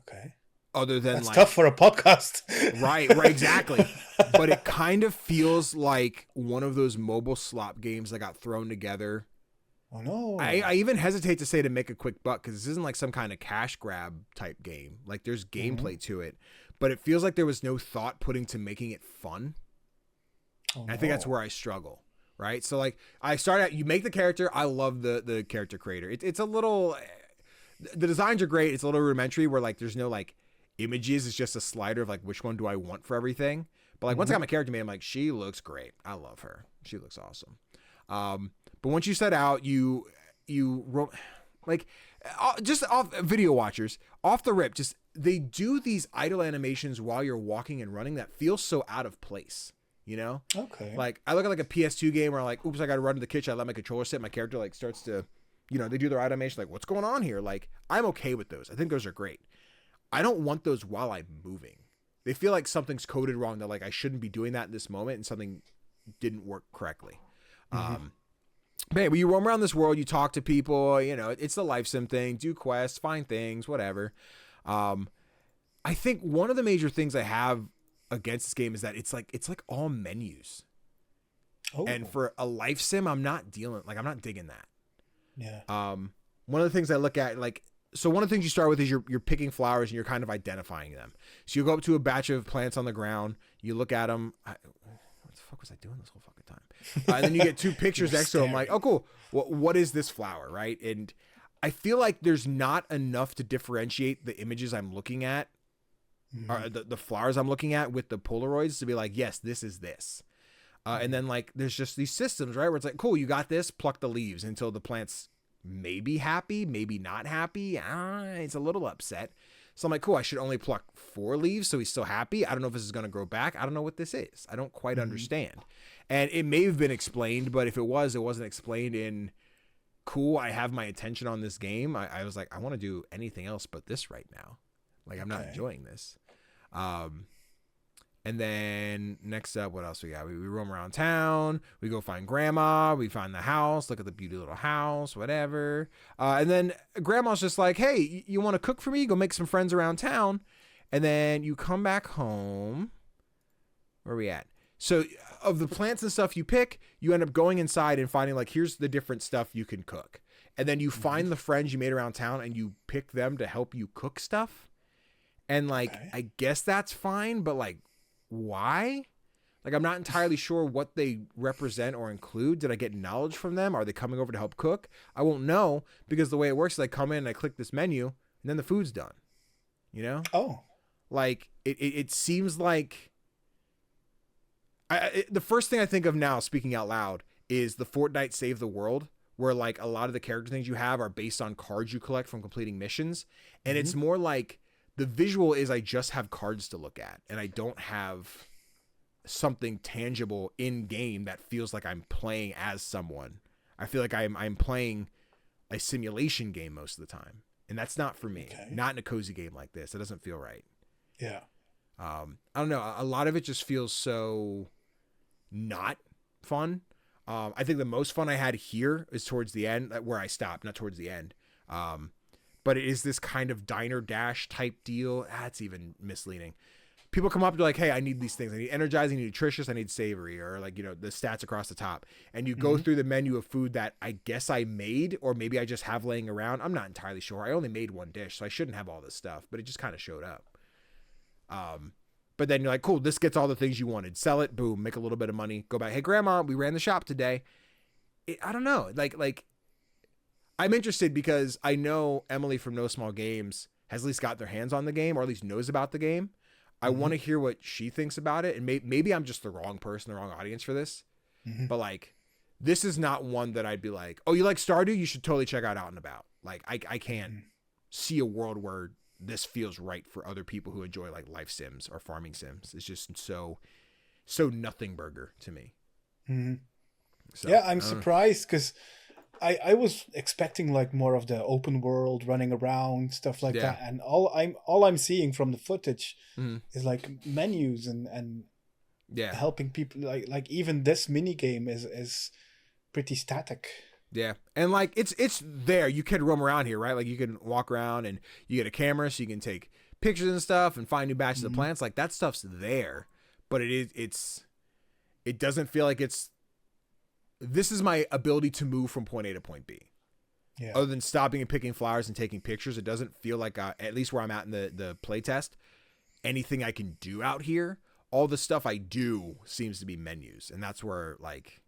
Okay. Other than That's tough for a podcast. Right, exactly. But it kind of feels like one of those mobile slop games that got thrown together. Oh no. I even hesitate to say to make a quick buck because this isn't like some kind of cash grab type game. Like there's gameplay to it, but it feels like there was no thought put into making it fun. And I think that's where I struggle. Right. So like I start out, you make the character. I love the character creator. It's a little, the designs are great. It's a little rudimentary where like, there's no like images. It's just a slider of like, which one do I want for everything? But like once I got my character made, I'm like, she looks great. I love her. She looks awesome. But once you set out, you like just off video watchers off the rip, just they do these idle animations while you're walking and running that feels so out of place. You know? Okay. Like I look at like a PS2 game where I'm like, oops, I got to run to the kitchen. I let my controller sit. My character like starts to, you know, they do their animation. Like, what's going on here? Like, I'm okay with those. I think those are great. I don't want those while I'm moving. They feel like something's coded wrong. That like I shouldn't be doing that in this moment, and something didn't work correctly. But hey, when you roam around this world, you talk to people. You know, it's the life sim thing. Do quests, find things, whatever. I think one of the major things I have against this game is that it's like all menus. Oh. And for a life sim, I'm not digging that. Yeah. One of the things I look at, like, so one of the things you start with is you're picking flowers and you're kind of identifying them. So you go up to a batch of plants on the ground, you look at them. What the fuck was I doing this whole fucking time? And then you get two pictures next to them. I'm like, oh, cool. What is this flower, right? And I feel like there's not enough to differentiate the images I'm looking at, or the flowers I'm looking at with the Polaroids to be like, yes, this is this. And then like, there's just these systems, right? Where it's like, cool, you got this, pluck the leaves until the plant's maybe happy, maybe not happy. It's a little upset. So I'm like, cool, I should only pluck 4 leaves so he's still happy. I don't know if this is going to grow back. I don't know what this is. I don't quite understand. And it may have been explained, but if it wasn't explained in cool, I have my attention on this game. I was like, I want to do anything else but this right now. Like, I'm not enjoying this. And then next up, what else we got? We roam around town. We go find grandma. We find the house. Look at the beauty little house, whatever. And then grandma's just like, hey, you want to cook for me? Go make some friends around town. And then you come back home. Where are we at? So of the plants and stuff you pick, you end up going inside and finding like, here's the different stuff you can cook. And then you find the friends you made around town and you pick them to help you cook stuff. And like, I guess that's fine, but like, why? Like, I'm not entirely sure what they represent or include. Did I get knowledge from them? Are they coming over to help cook? I won't know because the way it works is I come in and I click this menu and then the food's done, you know? Oh, like it seems like the first thing I think of now, speaking out loud, is the Fortnite Save the World, where like a lot of the character things you have are based on cards you collect from completing missions. And it's more like, the visual is I just have cards to look at and I don't have something tangible in game that feels like I'm playing as someone. I feel like I'm playing a simulation game most of the time. And that's not for me. Not in a cozy game like this. It doesn't feel right. Yeah. I don't know. A lot of it just feels so not fun. I think the most fun I had here is towards the end, where I stopped, not towards the end. but it is this kind of diner dash type deal. That's even misleading. People come up to like, hey, I need these things. I need energizing, I need nutritious, I need savory, or like, the stats across the top. And you go through the menu of food that I guess I made, or maybe I just have laying around. I'm not entirely sure. I only made one dish, so I shouldn't have all this stuff, but it just kind of showed up. But then you're like, cool, this gets all the things you wanted. Sell it, boom, make a little bit of money. Go back, hey, grandma, we ran the shop today. I don't know. Like I'm interested because I know Emily from No Small Games has at least got their hands on the game, or at least knows about the game. I want to hear what she thinks about it. And maybe I'm just the wrong person, the wrong audience for this. But like, this is not one that I'd be like, oh, you like Stardew? You should totally check out and About. Like, I can't see a world where this feels right for other people who enjoy like life sims or farming sims. It's just so nothing burger to me. So, yeah, I'm surprised because I was expecting like more of the open world running around stuff like that, and all I'm seeing from the footage is like menus and helping people, like even this mini game is pretty static. Yeah, and like it's there. You can roam around here, right? Like you can walk around and you get a camera, so you can take pictures and stuff and find new batches of plants. Like that stuff's there, but it doesn't feel like it's. This is my ability to move from point A to point B. Yeah. Other than stopping and picking flowers and taking pictures, it doesn't feel like, at least where I'm at in the play test, anything I can do out here. All the stuff I do seems to be menus. And that's where, like,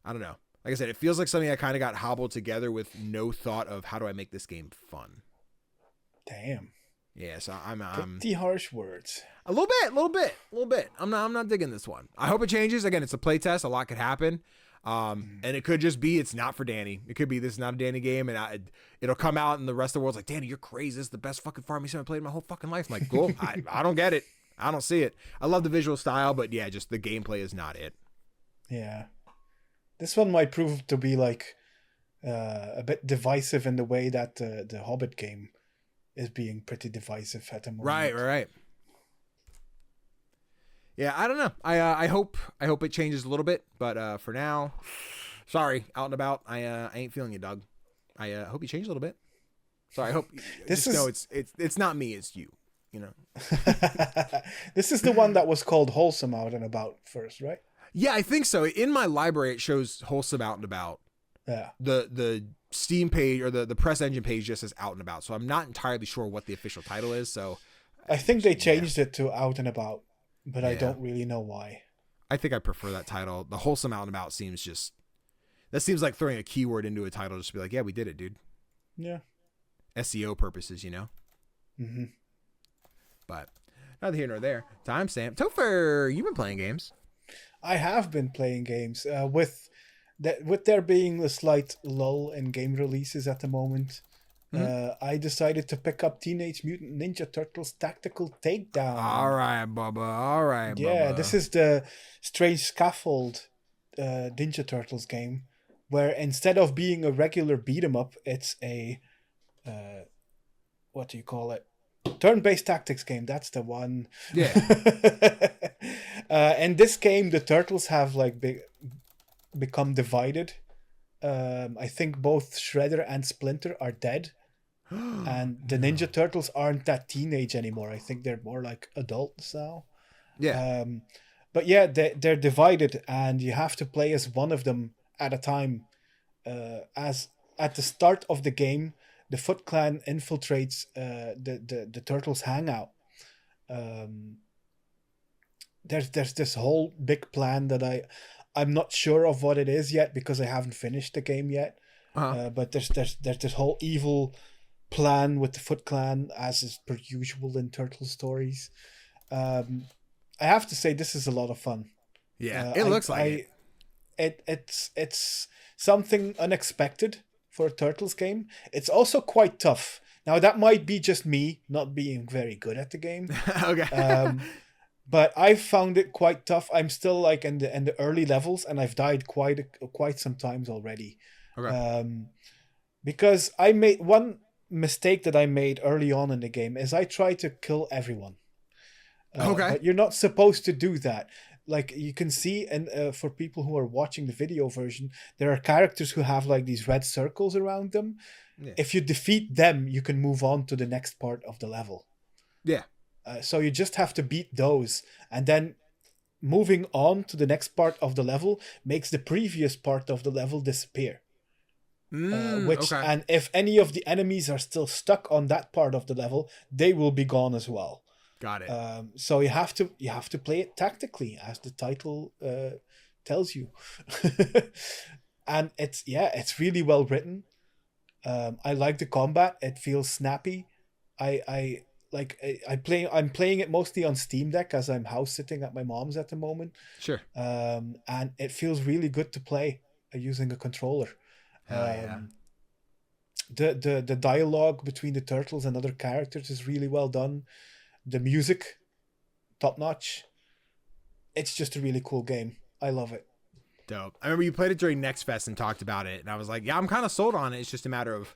I don't know. Like I said, it feels like something I kind of got hobbled together with no thought of how do I make this game fun. Damn. Yeah, so I'm pretty harsh words. A little bit. I'm not digging this one. I hope it changes. Again, it's a play test. A lot could happen. And it could just be it's not for Danny. It could be this is not a Danny game, and it'll come out and the rest of the world's like, Danny, you're crazy. This is the best fucking farming sim I've played in my whole fucking life. I'm like, cool. I don't get it. I don't see it. I love the visual style, but yeah, just the gameplay is not it. Yeah, this one might prove to be like a bit divisive in the way that the Hobbit game is being pretty divisive at the moment. Right. Yeah, I don't know. I hope it changes a little bit, but for now, sorry, Out and About. I ain't feeling you, Doug. I hope you change a little bit. Sorry, I hope it's not me, it's you. You know. This is the one that was called Wholesome Out and About first, right? Yeah, I think so. In my library, it shows Wholesome Out and About. Yeah. The Steam page or the press engine page just says Out and About, so I'm not entirely sure what the official title is. So I think they changed it to Out and About. But I don't really know why. I think I prefer that title. The Wholesome Out and About seems like throwing a keyword into a title just to be like, yeah, we did it, dude. Yeah. SEO purposes, you know? Mm-hmm. But neither here nor there. Timestamp. Tofr, you've been playing games. I have been playing games. With there being a slight lull in game releases at the moment, I decided to pick up Teenage Mutant Ninja Turtles Tactical Takedown. All right, Bubba. Yeah, this is the Strange Scaffold Ninja Turtles game, where instead of being a regular beat 'em up, it's a what do you call it? Turn-based tactics game. That's the one. Yeah. In this game, the turtles have like become divided. I think both Shredder and Splinter are dead. And the Ninja Turtles aren't that teenage anymore. I think they're more like adults now. Yeah. But yeah, they're divided, and you have to play as one of them at a time. As at the start of the game, the Foot Clan infiltrates the Turtles' hangout. There's this whole big plan that I'm not sure of what it is yet because I haven't finished the game yet. But there's this whole evil plan with the Foot Clan, as is per usual in Turtle stories. I have to say this is a lot of fun. Yeah, it looks like it. It's something unexpected for a Turtles game. It's also quite tough. Now that might be just me not being very good at the game. Okay. But I've found it quite tough. I'm still like in the early levels, and I've died quite some times already. Okay. Because I made one mistake that I made early on in the game is I tried to kill everyone. Okay. But you're not supposed to do that. like you can see, and for people who are watching the video version, there are characters who have like these red circles around them. Yeah. If you defeat them, you can move on to the next part of the level. Yeah. So you just have to beat those, and then moving on to the next part of the level makes the previous part of the level disappear. Okay. And if any of the enemies are still stuck on that part of the level, they will be gone as well. Got it. So you have to play it tactically, as the title tells you. And it's really well written. I like the combat. It feels snappy. I'm playing it mostly on Steam Deck, as I'm house sitting at my mom's at the moment. Sure. And it feels really good to play using a controller. Yeah. The dialogue between the turtles and other characters is really well done. The music, top notch. It's just a really cool game. I love it. Dope. I remember you played it during Next Fest and talked about it, and I was like, yeah, I'm kind of sold on it. It's just a matter of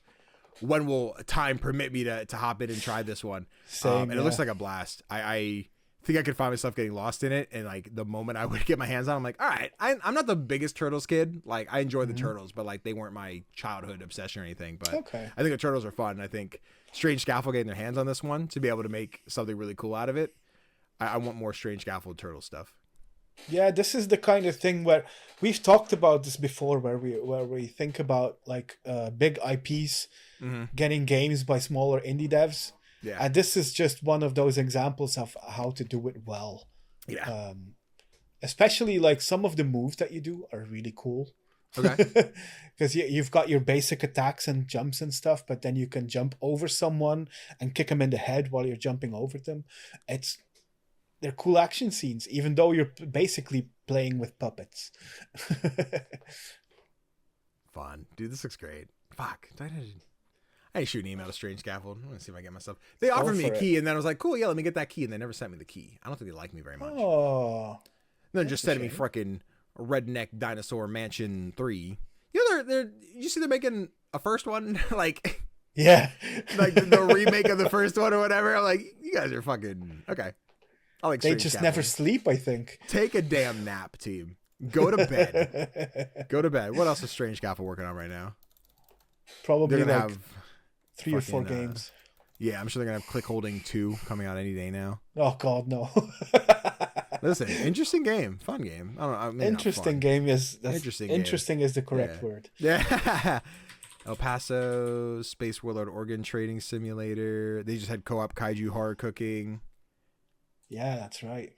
when will time permit me to hop in and try this one. Same, and it looks like a blast. I think I could find myself getting lost in it, and like the moment I would get my hands on, I'm like, all right, I'm not the biggest Turtles kid. Like I enjoy the Turtles, but like they weren't my childhood obsession or anything. But okay. I think the Turtles are fun. I think Strange Scaffold getting their hands on this one to be able to make something really cool out of it. I want more Strange Scaffold Turtle stuff. Yeah, this is the kind of thing where we've talked about this before, where we think about like big IPs getting games by smaller indie devs. Yeah. And this is just one of those examples of how to do it well. Yeah. Especially like some of the moves that you do are really cool. Okay. Because you've got your basic attacks and jumps and stuff, but then you can jump over someone and kick them in the head while you're jumping over them. They're cool action scenes, even though you're basically playing with puppets. Fun. Dude, this looks great. Fuck. I need to shoot an email to Strange Scaffold. I'm going to see if I get myself. They offered me a key, and then I was like, cool, yeah, let me get that key. And they never sent me the key. I don't think they like me very much. Oh. Then just sending me freaking Redneck Dinosaur Mansion 3. Yeah, you see they're making a first one? Like, yeah. Like the remake of the first one or whatever. I'm like, you guys are fucking. Okay. I like they Strange just Scaffold. Never sleep, I think. Take a damn nap, team. Go to bed. Go to bed. What else is Strange Scaffold working on right now? Probably they're gonna like have 3 or 4 games. Yeah, I'm sure they're going to have Click Holding 2 coming out any day now. Oh, God, no. Listen, interesting game. Fun game. I don't know. Interesting game is... Interesting is the correct word. Yeah. El Paso, Space Warlord Organ Trading Simulator. They just had co-op Kaiju Horror Cooking. Yeah, that's right.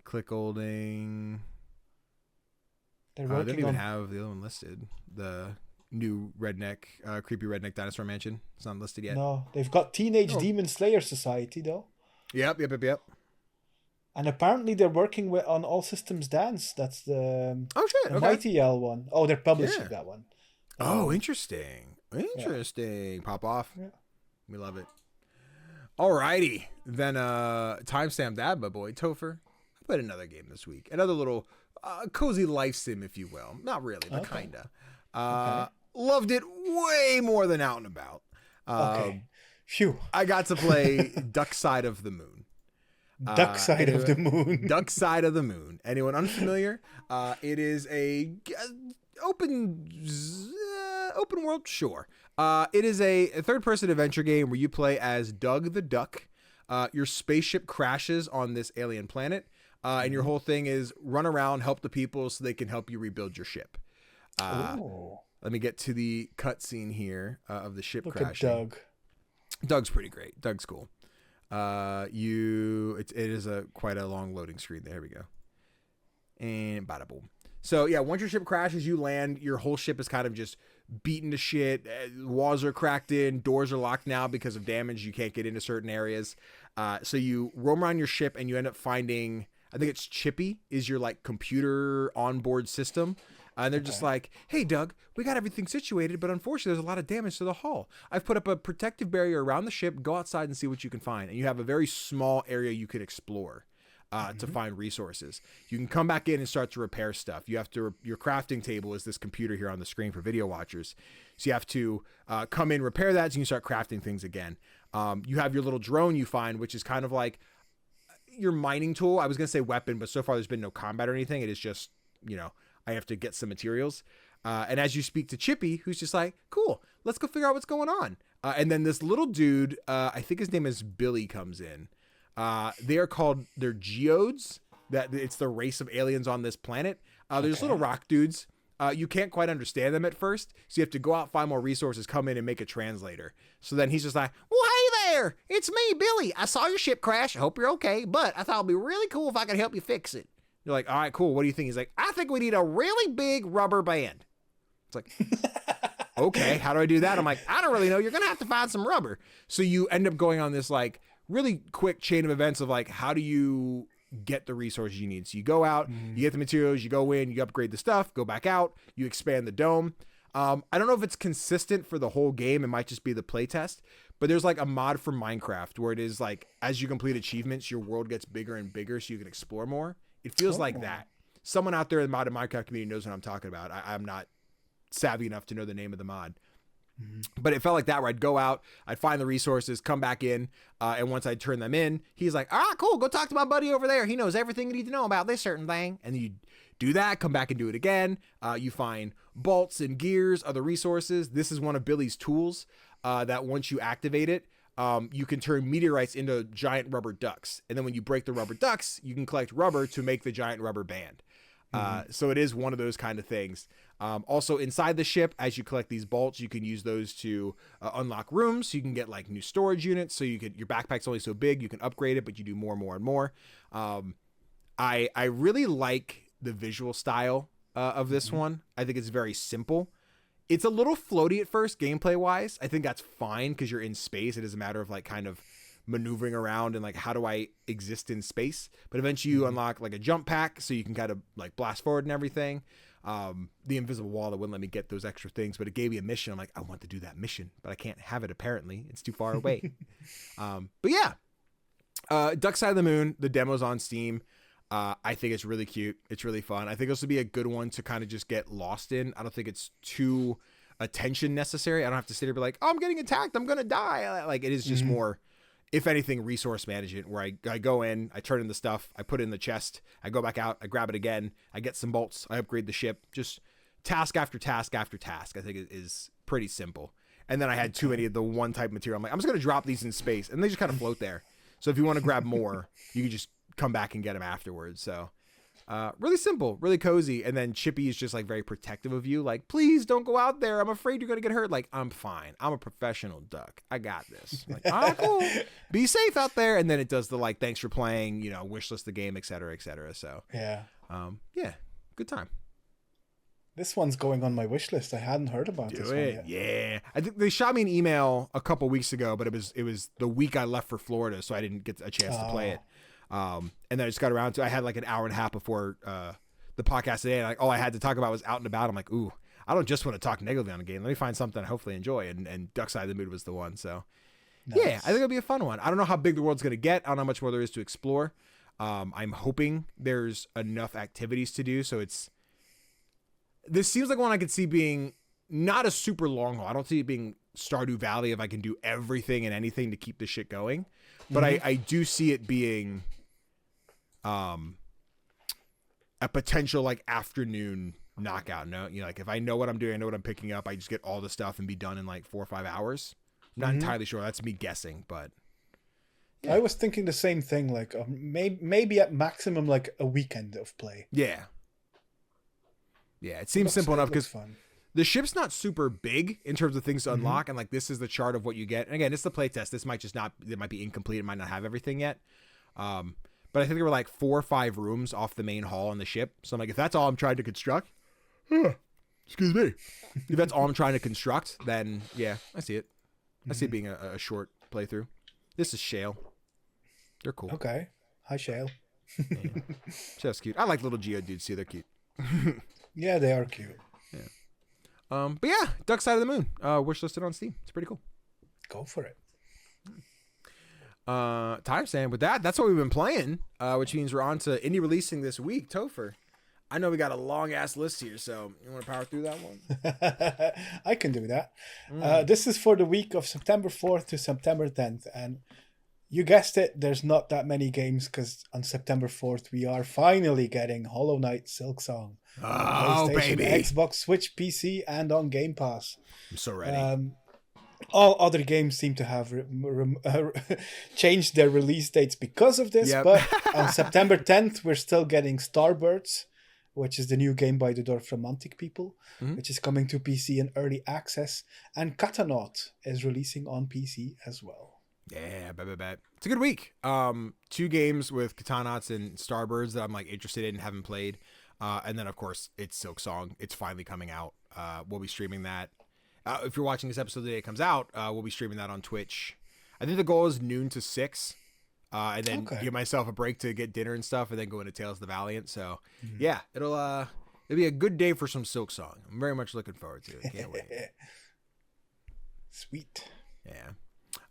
Click Holding. They don't even have the other one listed. The new creepy redneck dinosaur mansion. It's not listed yet. No, they've got Teenage Demon Slayer Society though. Yep. And apparently they're working on All Systems Dance. That's the Mighty L one. Oh, they're publishing that one. Oh, interesting. Yeah. Pop off. Yeah. We love it. Alrighty. Then timestamp that, my boy Tofr. I played another game this week. Another little cozy life sim, if you will. Not really, but kinda. Loved it way more than Out and About. Okay. Phew. I got to play Duck Side of the Moon. Duck Side of the Moon. Duck Side of the Moon. Anyone unfamiliar? It is a open world, sure. It is a third-person adventure game where you play as Doug the Duck. Your spaceship crashes on this alien planet, and your whole thing is run around, help the people so they can help you rebuild your ship. Let me get to the cutscene here of the ship crashing. Look at Doug. Doug's pretty great. Doug's cool. It is quite a long loading screen. There we go. And bada boom. So yeah, once your ship crashes, you land. Your whole ship is kind of just beaten to shit. Walls are cracked in. Doors are locked now because of damage. You can't get into certain areas. So you roam around your ship and you end up finding, I think it's Chippy is your like computer onboard system. And they're just like, hey, Doug, we got everything situated, but unfortunately, there's a lot of damage to the hull. I've put up a protective barrier around the ship. Go outside and see what you can find. And you have a very small area you could explore to find resources. You can come back in and start to repair stuff. You have to, your crafting table is this computer here on the screen for video watchers. So you have to come in, repair that, so you can start crafting things again. You have your little drone you find, which is kind of like, your mining tool. I was gonna say weapon, but so far there's been no combat or anything. It is just, I have to get some materials. And as you speak to Chippy, who's just like, cool, let's go figure out what's going on. And then this little dude, I think his name is Billy, comes in. They're geodes. That it's the race of aliens on this planet. There's little rock dudes. You can't quite understand them at first, so you have to go out, find more resources, come in and make a translator. So then he's just like, well, hey there, it's me, Billy. I saw your ship crash. I hope you're okay, but I thought it'd be really cool if I could help you fix it. You're like, all right, cool. What do you think? He's like, I think we need a really big rubber band. It's like, okay, how do I do that? I'm like, I don't really know. You're going to have to find some rubber. So you end up going on this like really quick chain of events of like, how do you get the resources you need? So you go out, you get the materials, you go in, you upgrade the stuff, go back out, you expand the dome. I don't know if it's consistent for the whole game. It might just be the playtest, but there's like a mod for Minecraft where it is like, as you complete achievements, your world gets bigger and bigger so you can explore more. It feels like that. Someone out there in the modded Minecraft community knows what I'm talking about. I'm not savvy enough to know the name of the mod. But it felt like that, where I'd go out, I'd find the resources, come back in, and once I'd turn them in, he's like, all right, cool, go talk to my buddy over there. He knows everything you need to know about this certain thing. And then you do that, come back and do it again. You find bolts and gears, other resources. This is one of Billy's tools that once you activate it, you can turn meteorites into giant rubber ducks. And then when you break the rubber ducks, you can collect rubber to make the giant rubber band. So it is one of those kind of things. Also inside the ship, as you collect these bolts, you can use those to unlock rooms. So you can get like new storage units. So your backpack's only so big, you can upgrade it, but you do more and more and more. I really like the visual style of this one. I think it's very simple. It's a little floaty at first, gameplay wise. I think that's fine because you're in space. It is a matter of like kind of maneuvering around and like, how do I exist in space? But eventually you unlock like a jump pack so you can kind of like blast forward and everything. The invisible wall that wouldn't let me get those extra things, but it gave me a mission. I'm like, I want to do that mission, but I can't have it apparently. It's too far away. But yeah, Duck Side of the Moon, the demo's on Steam. I think it's really cute. It's really fun. I think this would be a good one to kind of just get lost in. I don't think it's too attention necessary. I don't have to sit here and be like, oh, I'm getting attacked, I'm gonna die. Like, it is just more, if anything, resource management, where I go in, I turn in the stuff, I put it in the chest, I go back out, I grab it again, I get some bolts, I upgrade the ship. Just task after task after task. I think it is pretty simple. And then I had too many of the one type material. I'm like, I'm just gonna drop these in space, and they just kind of float there. So if you want to grab more, you can just come back and get them afterwards. So really simple, really cozy. And then Chippy is just like very protective of you, like, please don't go out there, I'm afraid you're gonna get hurt. Like, I'm fine, I'm a professional duck, I got this. I'm like, cool, be safe out there. And then it does the like, thanks for playing, wish list the game, etc., etc. So yeah, good time. This one's going on my wish list. I hadn't heard about this one yet. Yeah, I think they shot me an email a couple weeks ago, but it was the week I left for Florida, so I didn't get a chance to play it. And then I just got around to, I had like an hour and a half before the podcast today, and like all I had to talk about was Out and About. I'm like, ooh, I don't just want to talk negatively on a game. Let me find something I hopefully enjoy. And Duck Side of the Moon was the one. So nice. Yeah, I think it'll be a fun one. I don't know how big the world's going to get. I don't know how much more there is to explore. I'm hoping there's enough activities to do. So this seems like one I could see being not a super long haul. I don't see it being Stardew Valley if I can do everything and anything to keep this shit going. But I do see it being a potential like afternoon knockout. No, like if I know what I'm doing, I know what I'm picking up, I just get all the stuff and be done in like 4 or 5 hours. I'm not entirely sure. That's me guessing, but yeah. I was thinking the same thing. Like maybe at maximum like a weekend of play. Yeah. Yeah, it seems simple enough because the ship's not super big in terms of things to unlock, and like this is the chart of what you get. And again, it's the playtest. This might just not. It might be incomplete. It might not have everything yet. But I think there were like 4 or 5 rooms off the main hall on the ship. So I'm like, if that's all I'm trying to construct, excuse me, if that's all I'm trying to construct, then yeah, I see it. I see it being a short playthrough. This is Shale. They're cool. Okay. Hi, Shale. Yeah. Shale's cute. I like little Geodudes too. They're cute. Yeah, they are cute. Yeah. But yeah, Duck Side of the Moon. Wish listed on Steam. It's pretty cool. Go for it. Timestamp with that. That's what we've been playing, which means we're on to indie releasing this week. Tofr. I know we got a long ass list here, so you want to power through that one? I can do that. This is for the week of September 4th to September 10th, and You guessed it, there's not that many games because on September 4th we are finally getting Hollow Knight Silksong on Oh, PlayStation, baby. Xbox, Switch, PC, and on Game Pass. I'm so ready. All other games seem to have changed their release dates because of this, Yep. but on September 10th we're still getting Starbirds, which is the new game by the Dorfromantik people, which is coming to PC in early access, and Katanaut is releasing on PC as well. Yeah, bet. It's a good week. 2 games with Katanauts and Starbirds that I'm like interested in and haven't played. And then of course it's Silksong. It's finally coming out. We'll be streaming that. If you're watching this episode the day it comes out, we'll be streaming that on Twitch. I think the goal is noon to 6. And then give myself a break to get dinner and stuff, and then go into Tales of the Valiant. So yeah, it'll be a good day for some Silksong. I'm very much looking forward to it. Can't wait. Sweet. Yeah.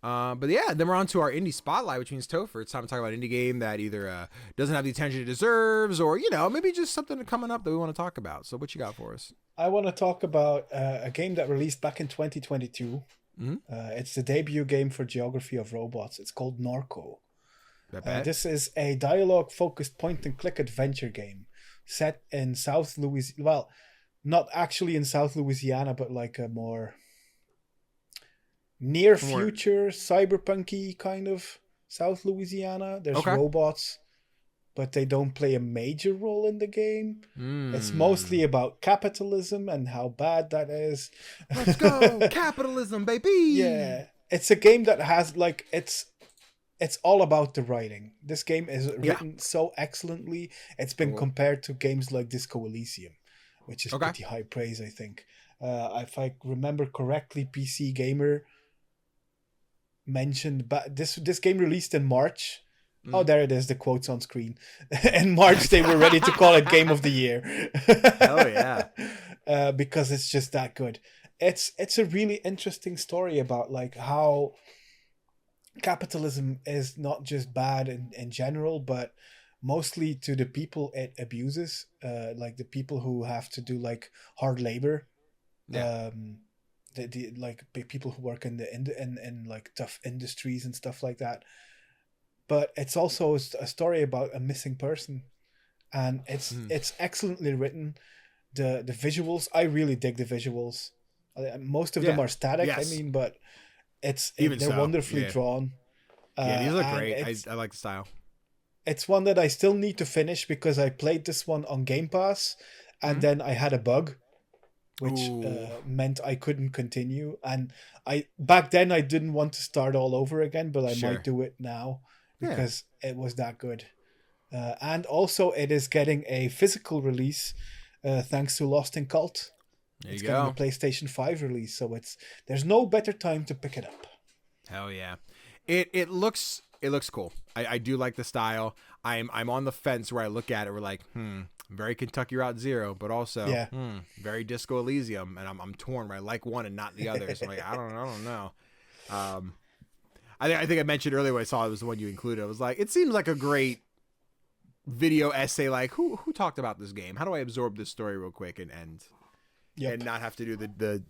But yeah, then we're on to our indie spotlight, which means Tofr. It's time to talk about an indie game that either doesn't have the attention it deserves, or maybe just something coming up that we want to talk about. So what you got for us? I want to talk about a game that released back in 2022. It's the debut game for Geography of Robots. It's called Norco. This is a dialogue-focused point-and-click adventure game set in South Louisiana. Well, not actually in South Louisiana, but like a more near future, cyberpunky kind of South Louisiana. There's robots, but they don't play a major role in the game. It's mostly about capitalism and how bad that is. Let's go, capitalism, baby! Yeah, it's a game that has like it's all about the writing. This game is written so excellently. It's been compared to games like Disco Elysium, which is pretty high praise, I think. If I remember correctly, PC Gamer mentioned this game released in March. Oh, there it is, the quotes on screen. In March, they were ready to call it Game of the Year. Oh, yeah. Because it's just that good. It's a really interesting story about like how capitalism is not just bad in general, but mostly to the people it abuses, like the people who have to do like hard labor. The like people who work in like tough industries and stuff like that. But it's also a story about a missing person, and it's excellently written. The visuals, I really dig the visuals. Most of them are static, I mean, but they're wonderfully drawn. These look great. I like the style. It's one that I still need to finish because I played this one on Game Pass, and then I had a bug, which meant I couldn't continue. And back then I didn't want to start all over again, but I might do it now because it was that good. And also it is getting a physical release thanks to Lost in Cult. It's getting a PlayStation 5 release, so there's no better time to pick it up. Hell yeah. It looks cool. I do like the style. I'm on the fence where I look at it, we're like, very Kentucky Route Zero, but also very Disco Elysium, and I'm torn. Right? I like one and not the other. So I'm like, I don't know. I think I mentioned earlier when I saw it was the one you included. I was like, it seems like a great video essay. Like, who talked about this game? How do I absorb this story real quick and not have to do the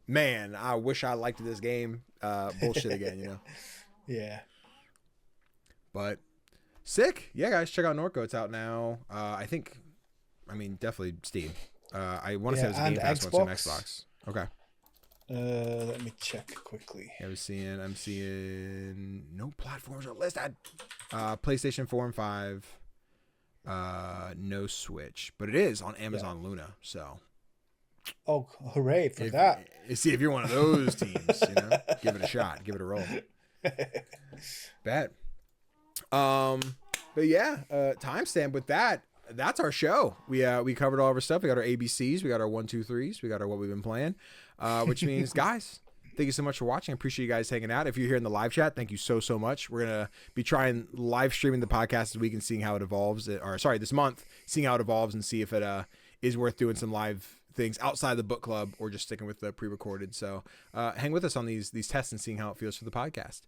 man, I wish I liked this game bullshit again, Yeah. But sick. Yeah, guys, check out Norco. It's out now. Definitely Steam. I want to say it was a Game Pass once on Xbox. Okay. Let me check quickly. I'm seeing no platforms are listed. PlayStation 4 and 5. No Switch, but it is on Amazon Luna, so. Oh, hooray for that. See, if you're one of those teams, give it a shot. Give it a roll. Bet. But yeah, timestamp with that. That's our show. We covered all of our stuff. We got our ABCs. We got our 1, 2, 3s. We got our what we've been playing. Which means, guys, thank you so much for watching. I appreciate you guys hanging out. If you're here in the live chat, thank you so much. We're going to be trying live streaming the podcast this week and seeing how it evolves. This month, seeing how it evolves and see if it is worth doing some live things outside the book club or just sticking with the pre-recorded. So hang with us on these tests and seeing how it feels for the podcast.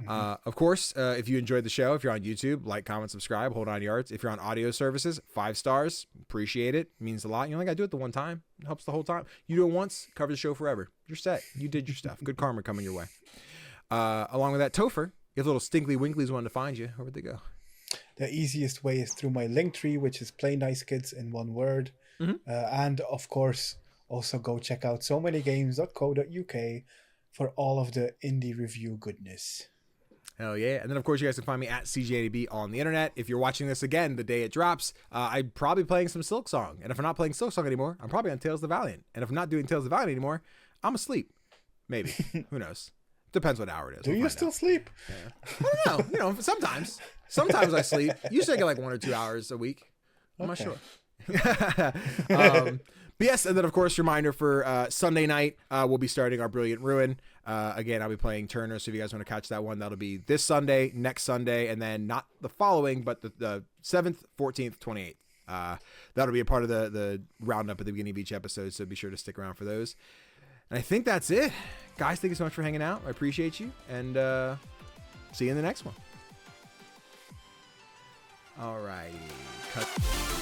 Of course, if you enjoyed the show, if you're on YouTube, like, comment, subscribe, hold on yards. If you're on audio services, 5 stars, appreciate it. Means a lot. You only got to do it the one time. It helps the whole time. You do it once, cover the show forever. You're set. You did your stuff. Good karma coming your way. Along with that, Tofr, If little Stinkly Winklies wanted to find you, where would they go? The easiest way is through my link tree, which is Play Nice Kids in one word. And of course, also go check out somanygames.co.uk for all of the indie review goodness. Hell yeah. And then, of course, you guys can find me at CGDannyB on the internet. If you're watching this again the day it drops, I'm probably playing some Silksong. And if I'm not playing Silksong anymore, I'm probably on Tales of the Valiant. And if I'm not doing Tales of the Valiant anymore, I'm asleep. Maybe. Who knows? Depends what hour it is. Do you still sleep? Yeah. I don't know. Sometimes. Sometimes I sleep. Usually I get like 1 or 2 hours a week. I'm not sure. But yes, and then of course, reminder for Sunday night, we'll be starting our Brilliant Ruin. Again, I'll be playing Turner, so if you guys want to catch that one, that'll be this Sunday, next Sunday, and then not the following, but the 7th, 14th, 28th. That'll be a part of the roundup at the beginning of each episode, so be sure to stick around for those. And I think that's it. Guys, thank you so much for hanging out. I appreciate you, and see you in the next one. All righty. Cut.